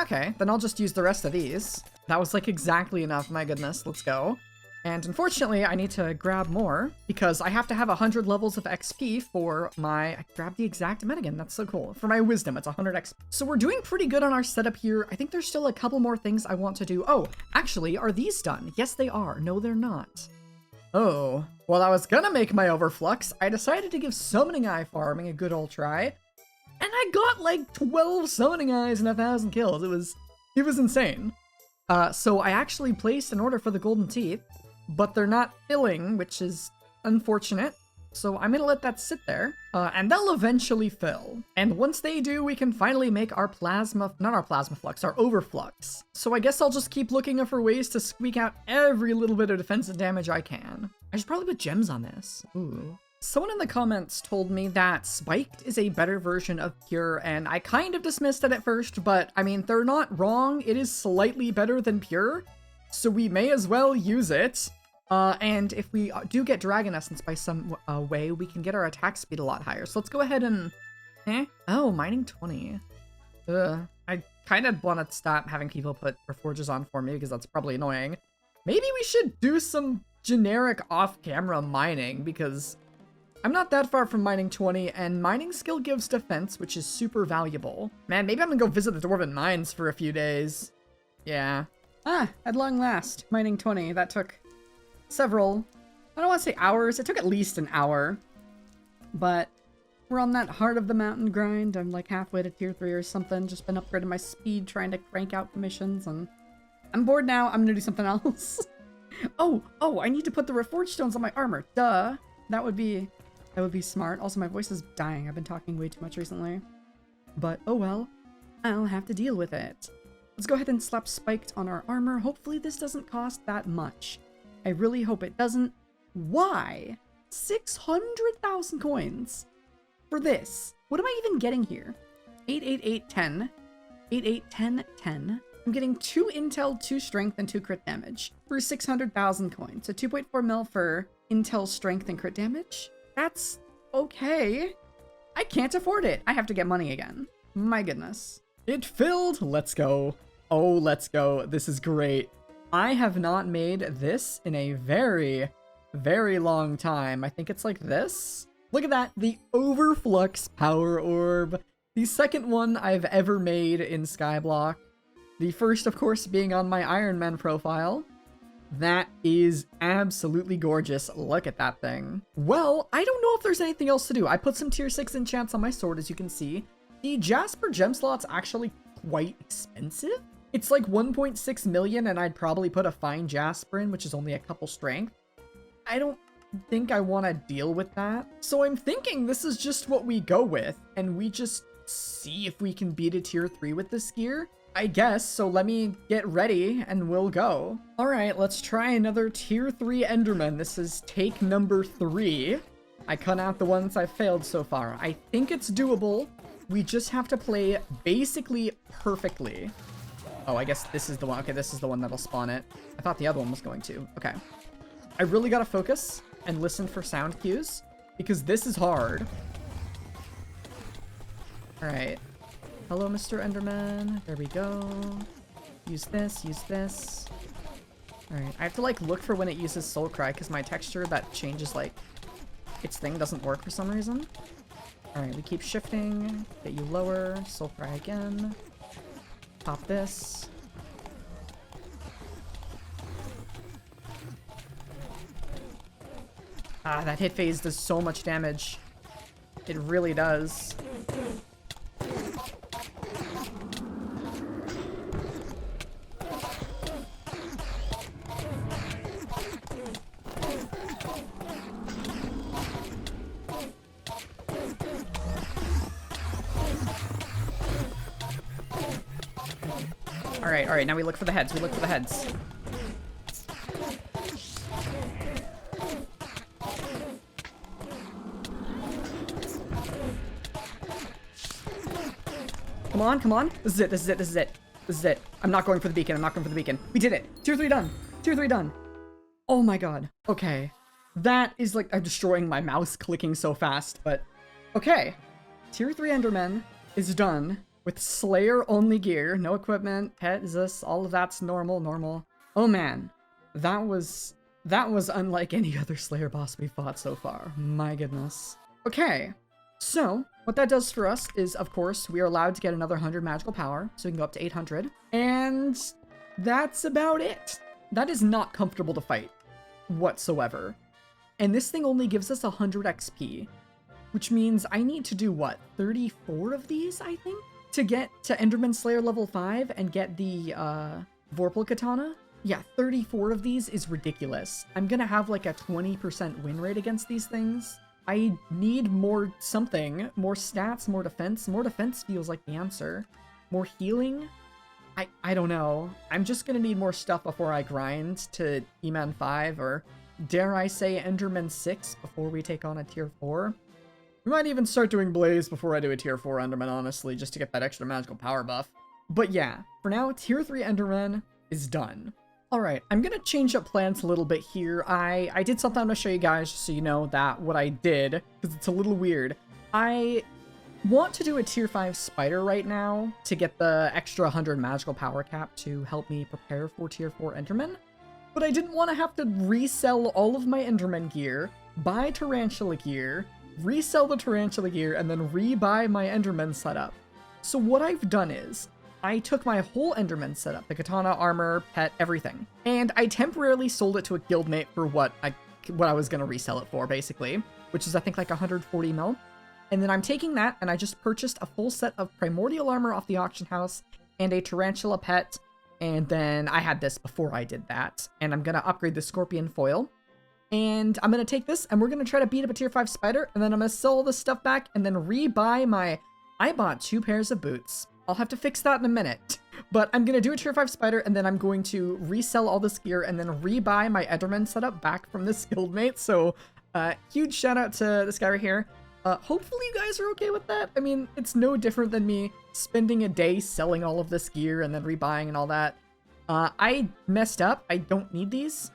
Okay, then I'll just use the rest of these. That was like exactly enough. My goodness, let's go. And unfortunately, I need to grab more because I have to have 100 levels of XP for my... I grabbed the exact amount again. That's so cool. For my wisdom, it's 100 XP. So we're doing pretty good on our setup here. I think there's still a couple more things I want to do. Oh, actually, are these done? Yes, they are. No, they're not. Oh, well, I was gonna make my Overflux. I decided to give Summoning Eye farming a good old try. And I got like 12 Summoning Eyes and 1,000 kills. It was insane. So I actually placed an order for the Golden Teeth, but they're not filling, which is unfortunate. So I'm gonna let that sit there, and they'll eventually fill. And once they do, we can finally make our not our Plasma Flux, our Overflux. So I guess I'll just keep looking for ways to squeak out every little bit of defensive damage I can. I should probably put gems on this. Ooh. Someone in the comments told me that Spiked is a better version of Pure, and I kind of dismissed it at first, but I mean, they're not wrong. It is slightly better than Pure, so we may as well use it. And if we do get Dragon Essence by some way, we can get our attack speed a lot higher. So let's go ahead and... Oh, mining 20. I kind of want to stop having people put Reforges on for me because that's probably annoying. Maybe we should do some generic off-camera mining because I'm not that far from mining 20, and mining skill gives defense, which is super valuable. Man, maybe I'm gonna go visit the Dwarven Mines for a few days. Yeah. At long last, mining 20. That took several, I don't want to say hours, it took at least an hour. But we're on that heart of the mountain grind. I'm like halfway to tier 3 or something. Just been upgrading my speed, trying to crank out commissions, and I'm bored now. I'm gonna do something else. Oh, I need to put the Reforged Stones on my armor. Duh. That would be smart. Also, my voice is dying. I've been talking way too much recently. But, oh well. I'll have to deal with it. Let's go ahead and slap Spiked on our armor. Hopefully this doesn't cost that much. I really hope it doesn't. Why? 600,000 coins for this. What am I even getting here? 88810. 881010. I'm getting 2 intel, 2 strength, and 2 crit damage for 600,000 coins. So 2.4 mil for intel, strength, and crit damage. That's okay. I can't afford it. I have to get money again. My goodness. It filled. Let's go. Oh, let's go. This is great. I have not made this in a very, very long time. I think it's like this. Look at that. The Overflux Power Orb. The second one I've ever made in Skyblock. The first, of course, being on my Iron Man profile. That is absolutely gorgeous. Look at that thing. Well, I don't know if there's anything else to do. I put some tier 6 enchants on my sword, as you can see. The Jasper gem slot's actually quite expensive. It's like 1.6 million, and I'd probably put a fine Jasper in, which is only a couple strength. I don't think I want to deal with that. So I'm thinking this is just what we go with, and we just see if we can beat a tier 3 with this gear. I guess, so let me get ready and we'll go. All right, let's try another tier 3 Enderman. This is take number 3. I cut out the ones I've failed so far. I think it's doable. We just have to play basically perfectly. Oh, I guess this is the one. Okay, this is the one that'll spawn it. I thought the other one was going to. Okay. I really gotta focus and listen for sound cues because this is hard. All right. Hello, Mr. Enderman. There we go. Use this, use this. Alright, I have to, like, look for when it uses Soul Cry, because my texture that changes, like, its thing doesn't work for some reason. Alright, we keep shifting. Get you lower. Soul Cry again. Pop this. Ah, that hit phase does so much damage. It really does. Alright, now we look for the heads. We look for the heads. Come on, come on. This is it, this is it, this is it. This is it. I'm not going for the beacon, I'm not going for the beacon. We did it. Tier 3 done. Tier 3 done. Oh my god. Okay. That is like, I'm destroying my mouse clicking so fast, but okay. Tier 3 Enderman is done with Slayer only gear, no equipment, pet, this, all of that's normal. Oh man, that was unlike any other Slayer boss we fought so far. My goodness. Okay, so what that does for us is, of course, we are allowed to get another 100 magical power, so we can go up to 800, and that's about it. That is not comfortable to fight whatsoever. And this thing only gives us 100 XP, which means I need to do what, 34 of these, I think? To get to Enderman Slayer level 5 and get the Vorpal Katana? Yeah, 34 of these is ridiculous. I'm gonna have like a 20% win rate against these things. I need more something. More stats, more defense. More defense feels like the answer. More healing? I don't know. I'm just gonna need more stuff before I grind to E-Man 5 or dare I say Enderman 6 before we take on a tier 4. We might even start doing Blaze before I do a tier 4 Enderman, honestly, just to get that extra magical power buff. But yeah, for now, tier 3 Enderman is done. Alright, I'm gonna change up plans a little bit here. I did something I'm gonna show you guys just so you know that what I did, because it's a little weird. I want to do a tier 5 spider right now to get the extra 100 magical power cap to help me prepare for tier 4 Enderman. But I didn't want to have to resell all of my Enderman gear, buy Tarantula gear, resell the Tarantula gear, and then rebuy my Enderman setup. So what I've done is, I took my whole Enderman setup, the katana, armor, pet, everything, and I temporarily sold it to a guildmate for what I was going to resell it for, basically, which is I think like 140 mil. And then I'm taking that, and I just purchased a full set of primordial armor off the auction house, and a tarantula pet, and then I had this before I did that, and I'm gonna upgrade the scorpion foil. And I'm gonna take this, and we're gonna try to beat up a tier 5 spider, and then I'm gonna sell all this stuff back, and then rebuy my... I bought 2 pairs of boots. I'll have to fix that in a minute. But I'm gonna do a tier 5 spider, and then I'm going to resell all this gear, and then rebuy my Enderman setup back from this guildmate. So, huge shout out to this guy right here. Hopefully you guys are okay with that. I mean, it's no different than me spending a day selling all of this gear and then rebuying and all that. I messed up. I don't need these.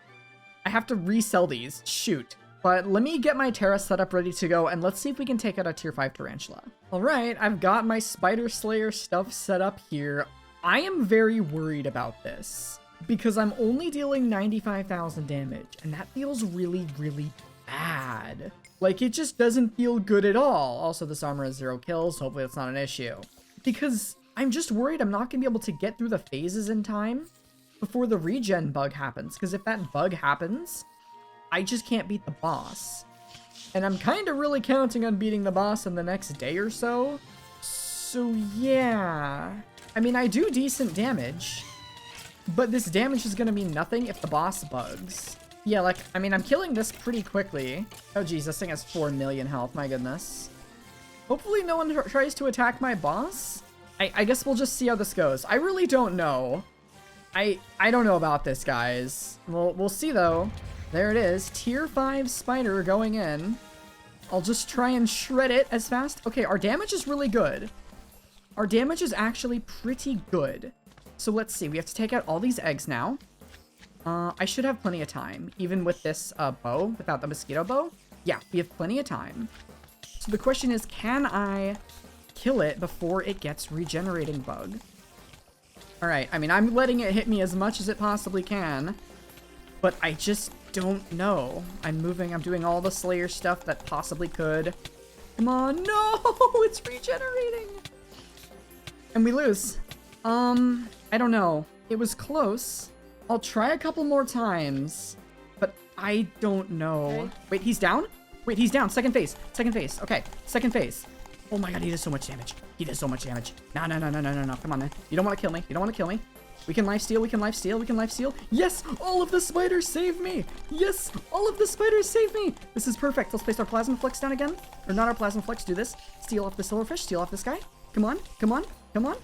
I have to resell these. Shoot. But let me get my Terra setup ready to go, and let's see if we can take out a tier 5 Tarantula. Alright, I've got my Spider Slayer stuff set up here. I am very worried about this, because I'm only dealing 95,000 damage, and that feels really, really bad. Like, it just doesn't feel good at all. Also, this armor has 0 kills, hopefully that's not an issue. Because I'm just worried I'm not going to be able to get through the phases in time before the regen bug happens, because if that bug happens, I just can't beat the boss. And I'm kind of really counting on beating the boss in the next day or so. So yeah. I mean, I do decent damage, but this damage is going to mean nothing if the boss bugs. Yeah, like, I mean, I'm killing this pretty quickly. Oh geez, this thing has 4 million health, my goodness. Hopefully no one tries to attack my boss. I guess we'll just see how this goes. I really don't know. I don't know about this, guys. We'll see though. There it is, tier 5 spider going in. I'll just try and shred it as fast. Okay, our damage is really good. Our damage is actually pretty good. So let's see, we have to take out all these eggs now. I should have plenty of time, even with this bow, without the mosquito bow. Yeah, we have plenty of time. So the question is, can I kill it before it gets regenerating bug? Alright, I mean, I'm letting it hit me as much as it possibly can, but I just don't know. I'm doing all the Slayer stuff that possibly could. Come on, no! It's regenerating! And we lose. I don't know. It was close. I'll try a couple more times, but I don't know. Okay. Wait, he's down? Wait, he's down. Second phase. Second phase. Okay, second phase. Oh my god, he does so much damage. He does so much damage. No. Come on, man. You don't want to kill me. You don't want to kill me. We can lifesteal. We can lifesteal. We can lifesteal. Yes! All of the spiders save me! Yes! All of the spiders save me! This is perfect. Let's place our Plasma Flux down again. Or not our Plasma Flux. Do this. Steal off the silverfish. Steal off this guy. Come on. Come on. Come on.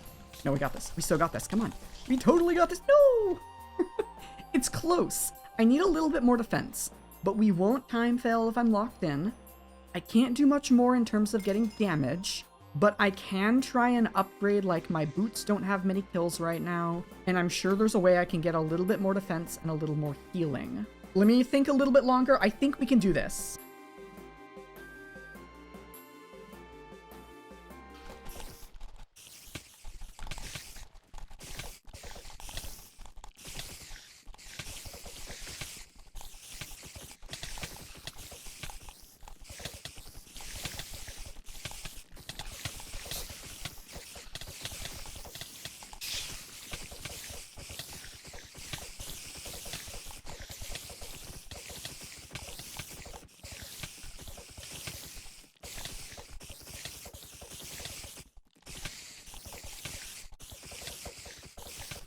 No, we got this. We still got this. Come on. We totally got this. No! It's close. I need a little bit more defense, but we won't time fail if I'm locked in. I can't do much more in terms of getting damage, but I can try and upgrade, like my boots don't have many kills right now, and I'm sure there's a way I can get a little bit more defense and a little more healing. Let me think a little bit longer. I think we can do this.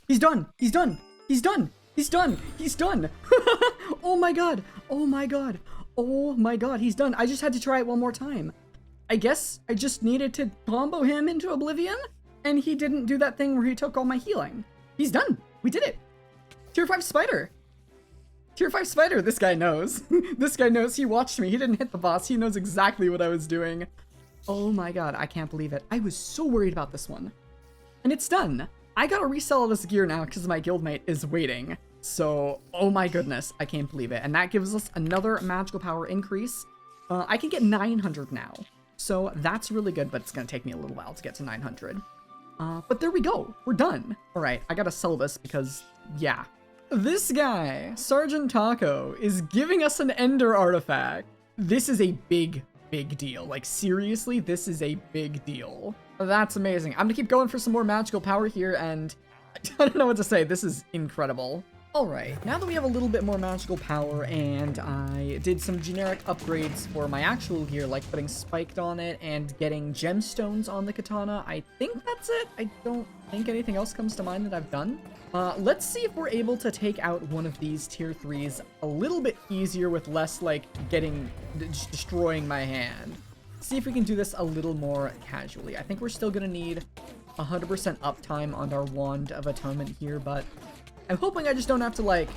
He's done! He's done! He's done! He's done! He's done! Oh my god! Oh my god! Oh my god, he's done! I just had to try it one more time. I guess I just needed to combo him into oblivion, and he didn't do that thing where he took all my healing. He's done! We did it! Tier 5 spider! Tier 5 spider! This guy knows. This guy knows. He watched me. He didn't hit the boss. He knows exactly what I was doing. Oh my god, I can't believe it. I was so worried about this one. And it's done! I gotta resell all this gear now because my guildmate is waiting. So, oh my goodness, I can't believe it. And that gives us another magical power increase. I can get 900 now. So that's really good, but it's going to take me a little while to get to 900. But there we go. We're done. All right, I got to sell this because, yeah. This guy, Sergeant Taco, is giving us an Ender artifact. This is a big deal. Like, seriously, this is a big deal. That's amazing. I'm going to keep going for some more magical power here, and I don't know what to say. This is incredible. Alright, now that we have a little bit more magical power and I did some generic upgrades for my actual gear, like putting spiked on it and getting gemstones on the katana, I think that's it. I don't think anything else comes to mind that I've done. Let's see if we're able to take out one of these tier 3s a little bit easier with less, like, destroying my hand. See if we can do this a little more casually. I think we're still gonna need 100% uptime on our Wand of Atonement here, but I'm hoping I just don't have to, like,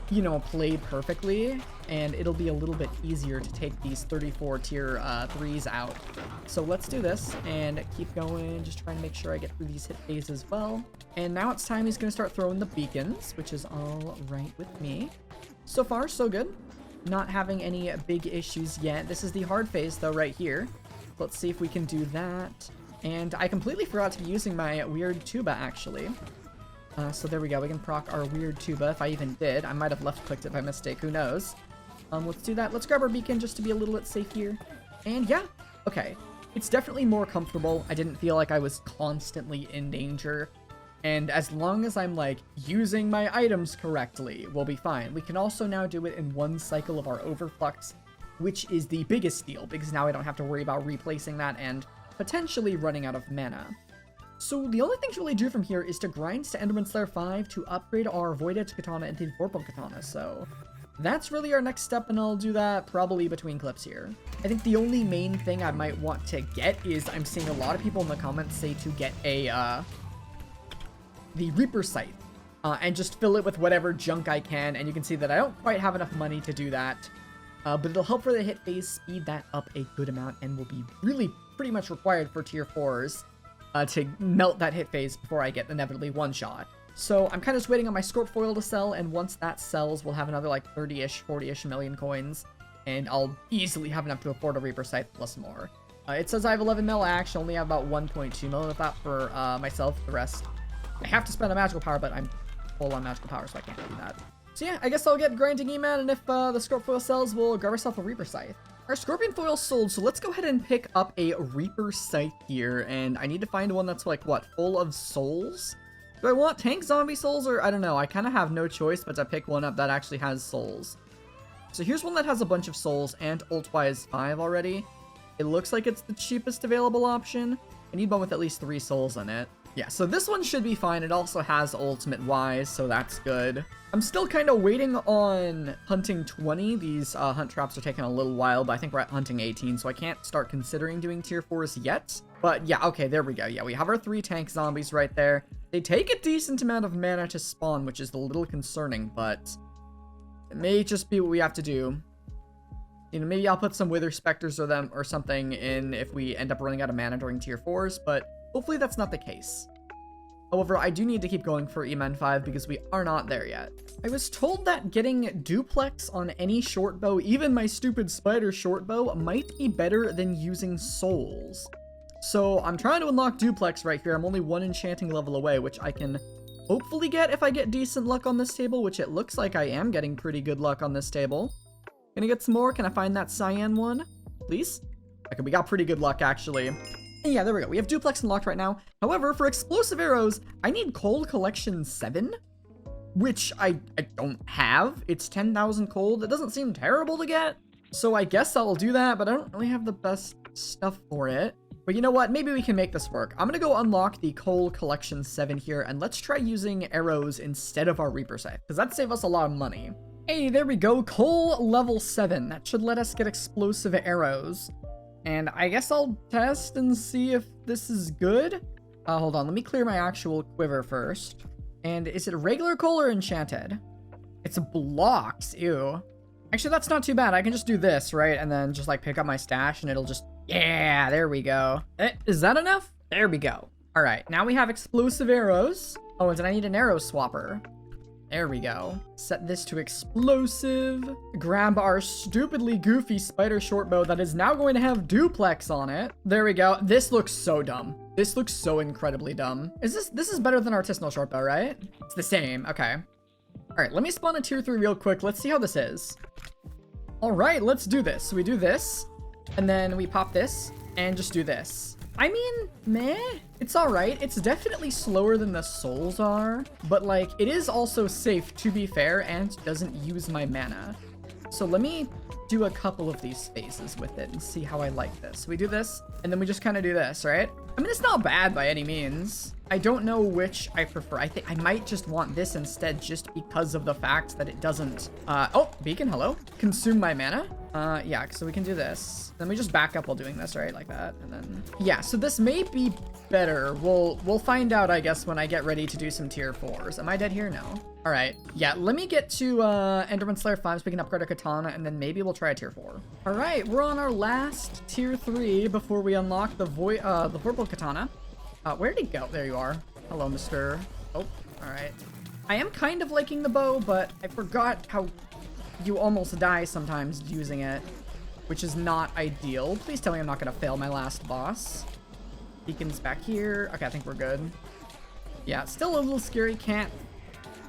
you know, play perfectly, and it'll be a little bit easier to take these 34 tier 3s out. So let's do this and keep going, just trying to make sure I get through these hit phases as well. And now it's time he's going to start throwing the beacons, which is all right with me. So far, so good. Not having any big issues yet. This is the hard phase, though, right here. Let's see if we can do that. And I completely forgot to be using my weird tuba, actually. So there we go, we can proc our weird tuba, if I even did. I might have left-clicked it by mistake, who knows. Let's do that. Let's grab our beacon just to be a little bit safe here. And yeah, okay. It's definitely more comfortable. I didn't feel like I was constantly in danger. And as long as I'm, like, using my items correctly, we'll be fine. We can also now do it in one cycle of our Overflux, which is the biggest deal, because now I don't have to worry about replacing that and potentially running out of mana. So the only thing to really do from here is to grind to Enderman Slayer 5 to upgrade our Void Edge Katana into the Vorpal Katana. So that's really our next step, and I'll do that probably between clips here. I think the only main thing I might want to get is I'm seeing a lot of people in the comments say to get a the Reaper Scythe and just fill it with whatever junk I can. And you can see that I don't quite have enough money to do that, but it'll help for the hit phase, speed that up a good amount, and will be really pretty much required for tier 4s. To melt that hit phase before I get inevitably one-shot. So I'm kind of just waiting on my Scorp Foil to sell, and once that sells, we'll have another like 30-ish, 40-ish million coins, and I'll easily have enough to afford a Reaper Scythe plus more. It says I have 11 mil, I actually only have about 1.2 mil of that for myself. The rest, I have to spend on magical power, but I'm full on magical power, so I can't do that. So yeah, I guess I'll get grinding E-Man, and if the Scorp Foil sells, we'll grab ourselves a Reaper Scythe. Our Scorpion Foil sold, so let's go ahead and pick up a Reaper Scythe here, and I need to find one that's, like, what, full of souls? Do I want tank zombie souls, or I don't know, I kind of have no choice but to pick one up that actually has souls. So here's one that has a bunch of souls, and ult-wise 5 already. It looks like it's the cheapest available option. I need one with at least 3 souls in it. Yeah, so this one should be fine. It also has ultimate-wise, so that's good. I'm still kind of waiting on hunting 20. These hunt traps are taking a little while, but I think we're at hunting 18, so I can't start considering doing tier 4s yet. But yeah, okay, there we go. Yeah, we have our 3 tank zombies right there. They take a decent amount of mana to spawn, which is a little concerning, but it may just be what we have to do. You know, maybe I'll put some Wither Specters or something in if we end up running out of mana during tier 4s, but hopefully that's not the case. However, I do need to keep going for E-Man 5 because we are not there yet. I was told that getting duplex on any short bow, even my stupid spider short bow, might be better than using souls. So I'm trying to unlock duplex right here. I'm only 1 enchanting level away, which I can hopefully get if I get decent luck on this table, which it looks like I am getting pretty good luck on this table. Can I get some more? Can I find that cyan one? Please? Okay, we got pretty good luck, actually. And yeah, there we go. We have duplex unlocked right now. However, for explosive arrows, I need Cold Collection 7, which I don't have. It's 10,000 cold. It doesn't seem terrible to get, so I guess I'll do that, but I don't really have the best stuff for it. But you know what? Maybe we can make this work. I'm going to go unlock the Cold Collection 7 here, and let's try using arrows instead of our Reaper Scythe, because that'd save us a lot of money. Hey, there we go. Coal level 7. That should let us get explosive arrows. And I guess I'll test and see if this is good. Hold on, let me clear my actual quiver first. And is it regular coal or enchanted? It's blocks, ew. Actually, that's not too bad. I can just do this, right? And then just like pick up my stash and it'll just, yeah, there we go. Is that enough? There we go. All right, now we have explosive arrows. Oh, and then I need an arrow swapper. There we go. Set this to explosive. Grab our stupidly goofy spider short bow that is now going to have duplex on it. There we go. This looks so dumb. This looks so incredibly dumb. This is better than artisanal short bow, right? It's the same. Okay. All right, let me spawn a tier 3 real quick. Let's see how this is. All right, let's do this. So we do this, and then we pop this, and just do this. I mean, meh. It's all right. It's definitely slower than the souls are, but like, it is also safe, to be fair, and doesn't use my mana. So let me do a couple of these phases with it and see how I like this. We do this, and then we just kind of do this, right? I mean, it's not bad by any means. I don't know which I prefer. I think I might just want this instead, just because of the fact that it doesn't, oh, beacon, hello. Consume my mana. Yeah, so we can do this. Then we just back up while doing this, right? Like that, and then, yeah, so this may be better. We'll find out, I guess, when I get ready to do some tier 4s. Am I dead here? No. All right, yeah, let me get to Enderman Slayer 5 so we can upgrade our katana, and then maybe we'll try a tier 4. All right, we're on our last tier 3 before we unlock the purple katana. Where did he go? There you are. Hello, Mr. Oh, all right. I am kind of liking the bow, but I forgot how you almost die sometimes using it, which is not ideal. Please tell me I'm not gonna fail my last boss. Beacon's back here. Okay, I think we're good. Yeah, still a little scary. Can't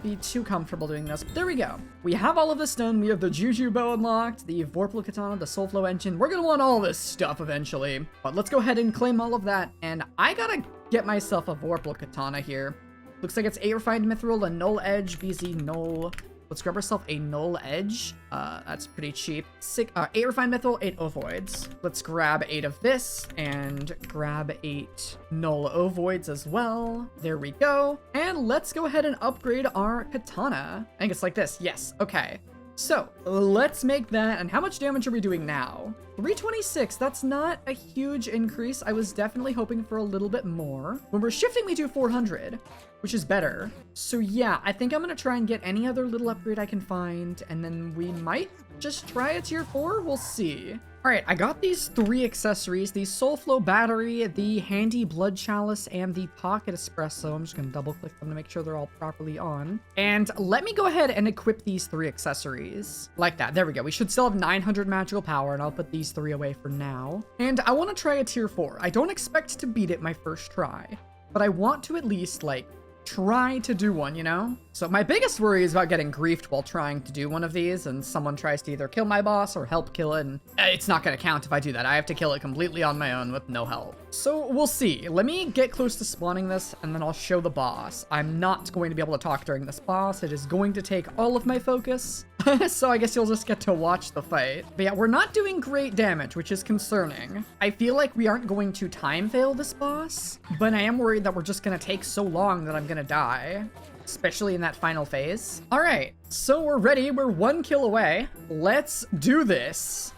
be too comfortable doing this. But there we go. We have all of this done. We have the Juju bow unlocked, the Vorpal katana, the Soulflow engine. We're gonna want all this stuff eventually. But let's go ahead and claim all of that. And I gotta get myself a Vorpal katana here. Looks like it's 8 refined mithril, a null edge, BZ null. Let's grab ourselves a null edge. That's pretty cheap. 8 refined mithril, 8 ovoids. Let's grab 8 of this and grab 8 null ovoids as well. There we go. And let's go ahead and upgrade our katana. I think it's like this. Yes. Okay. So let's make that. And how much damage are we doing now? 326. That's not a huge increase. I was definitely hoping for a little bit more. When we're shifting, we do 400. Which is better. So yeah, I think I'm gonna try and get any other little upgrade I can find, and then we might just try a tier 4, we'll see. All right, I got these 3 accessories, the Soulflow battery, the handy blood chalice, and the pocket espresso. I'm just gonna double click them to make sure they're all properly on. And let me go ahead and equip these 3 accessories. Like that, there we go. We should still have 900 magical power, and I'll put these 3 away for now. And I wanna try a tier 4. I don't expect to beat it my first try, but I want to at least, like, try to do one, you know? So my biggest worry is about getting griefed while trying to do one of these, and someone tries to either kill my boss or help kill it, and it's not gonna count if I do that. I have to kill it completely on my own with no help. So we'll see. Let me get close to spawning this, and then I'll show the boss. I'm not going to be able to talk during this boss. It is going to take all of my focus. So I guess you'll just get to watch the fight. But yeah, we're not doing great damage, which is concerning. I feel like we aren't going to time fail this boss, but I am worried that we're just gonna take so long that I'm gonna die, especially in that final phase. All right, so we're ready. We're 1 kill away. Let's do this.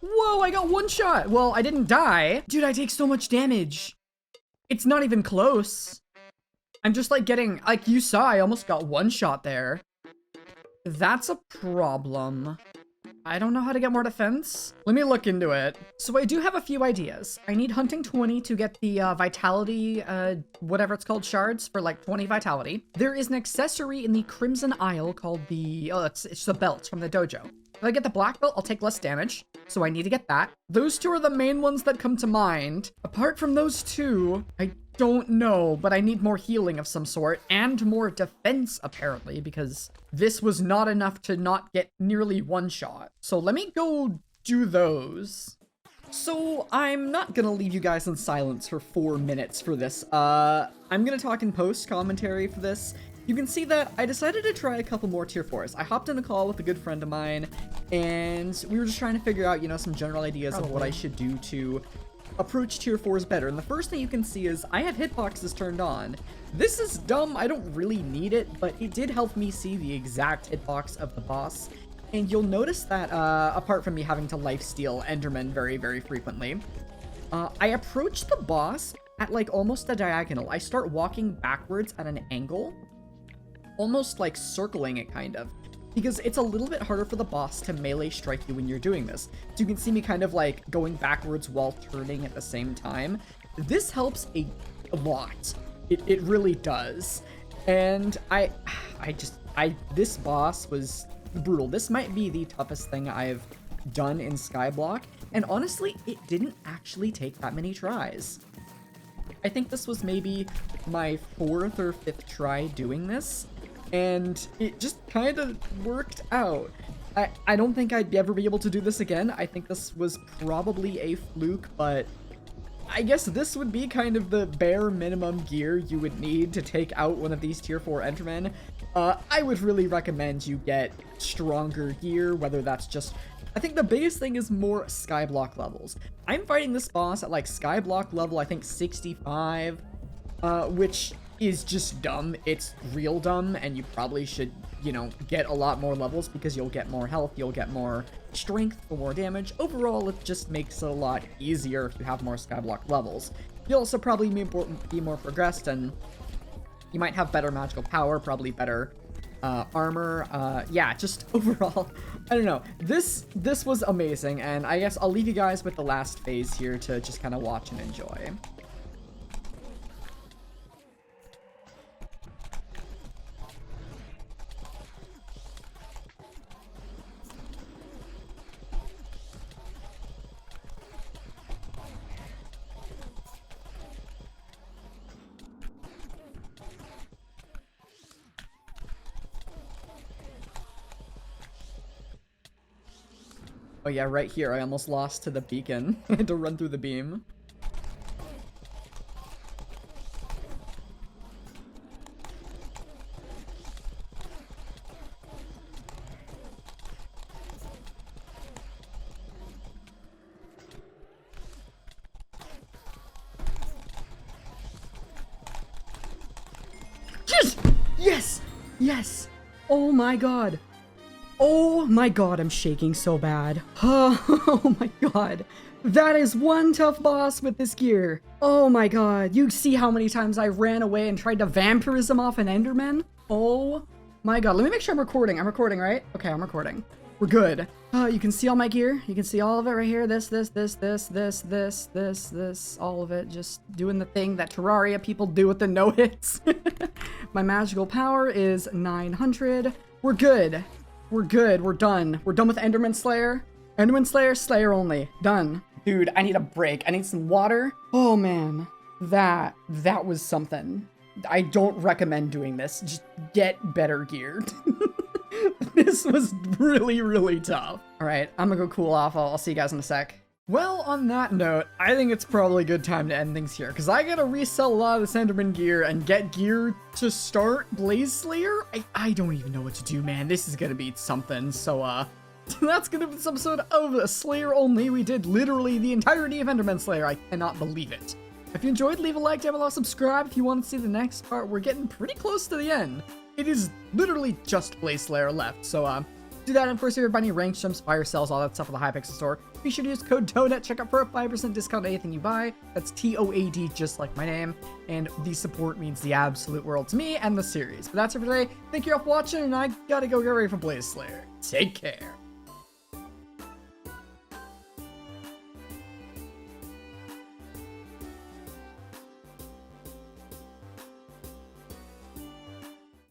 Whoa, I got 1 shot. Well, I didn't die. Dude, I take so much damage. It's not even close. I'm just like getting, like you saw, I almost got 1 shot there. That's a problem. I don't know how to get more defense. Let me look into it. So I do have a few ideas. I need hunting 20 to get the vitality, whatever it's called, shards for like 20 vitality. There is an accessory in the Crimson Isle called the, it's the belt from the dojo. If I get the black belt, I'll take less damage, so I need to get that. Those 2 are the main ones that come to mind. Apart from those 2, I don't know, but I need more healing of some sort, and more defense, apparently, because this was not enough to not get nearly 1 shot. So let me go do those. So I'm not gonna leave you guys in silence for 4 minutes for this. I'm gonna talk in post commentary for this. You can see that I decided to try a couple more tier 4s. I hopped in a call with a good friend of mine, and we were just trying to figure out, you know, some general ideas of what I should do to approach tier 4s better. And the first thing you can see is I have hitboxes turned on. This is dumb. I don't really need it, but it did help me see the exact hitbox of the boss. And you'll notice that, apart from me having to lifesteal Enderman very, very frequently, I approach the boss at like almost a diagonal. I start walking backwards at an angle, almost like circling it kind of, because it's a little bit harder for the boss to melee strike you when you're doing this. So you can see me kind of like going backwards while turning at the same time. This helps a lot. It really does. And this boss was brutal. This might be the toughest thing I've done in Skyblock, and honestly, it didn't actually take that many tries. I think this was maybe my 4th or 5th try doing this, and it just kind of worked out. I don't think I'd ever be able to do this again. I think this was probably a fluke, but I guess this would be kind of the bare minimum gear you would need to take out one of these tier 4 Endermen. I would really recommend you get stronger gear, whether that's just... I think the biggest thing is more Skyblock levels. I'm fighting this boss at like Skyblock level, I think 65, which is just dumb. It's real dumb, and you probably should, you know, get a lot more levels because you'll get more health, you'll get more strength for more damage. Overall, it just makes it a lot easier if you have more Skyblock levels. You'll also probably be more progressed, and you might have better magical power, probably better armor. Yeah, just overall, I don't know. This was amazing, and I guess I'll leave you guys with the last phase here to just kind of watch and enjoy. Oh yeah, right here, I almost lost to the beacon. I had to run through the beam. Yes! Yes! Yes! Oh my god! Oh my god, I'm shaking so bad. Oh my god. That is one tough boss with this gear. Oh my god. You see how many times I ran away and tried to vampirism off an Enderman? Oh my god. Let me make sure I'm recording. I'm recording, right? Okay, I'm recording. We're good. You can see all my gear. You can see all of it right here. This, all of it. Just doing the thing that Terraria people do with the no hits. My magical power is 900. We're good. We're good. We're done. We're done with Enderman Slayer. Enderman Slayer, Slayer only. Done. Dude, I need a break. I need some water. Oh man. That was something. I don't recommend doing this. Just get better gear. This was really, really tough. All right, I'm gonna go cool off. I'll see you guys in a sec. Well, on that note, I think it's probably a good time to end things here, because I gotta resell a lot of this Enderman gear and get gear to start Blaze Slayer. I don't even know what to do, man. This is gonna be something. So, that's gonna be this episode of Slayer Only. We did literally the entirety of Enderman Slayer. I cannot believe it. If you enjoyed, leave a like down below, subscribe if you want to see the next part. We're getting pretty close to the end. It is literally just Blaze Slayer left, so, do that, and of course, if you're buying rank gems, fire cells, all that stuff at the Hypixel store, be sure to use code TOAD at checkout for a 5% discount on anything you buy. That's TOAD, just like my name, and the support means the absolute world to me and the series. But that's it for today. Thank you all for watching, and I gotta go get ready for Blaze Slayer. Take care.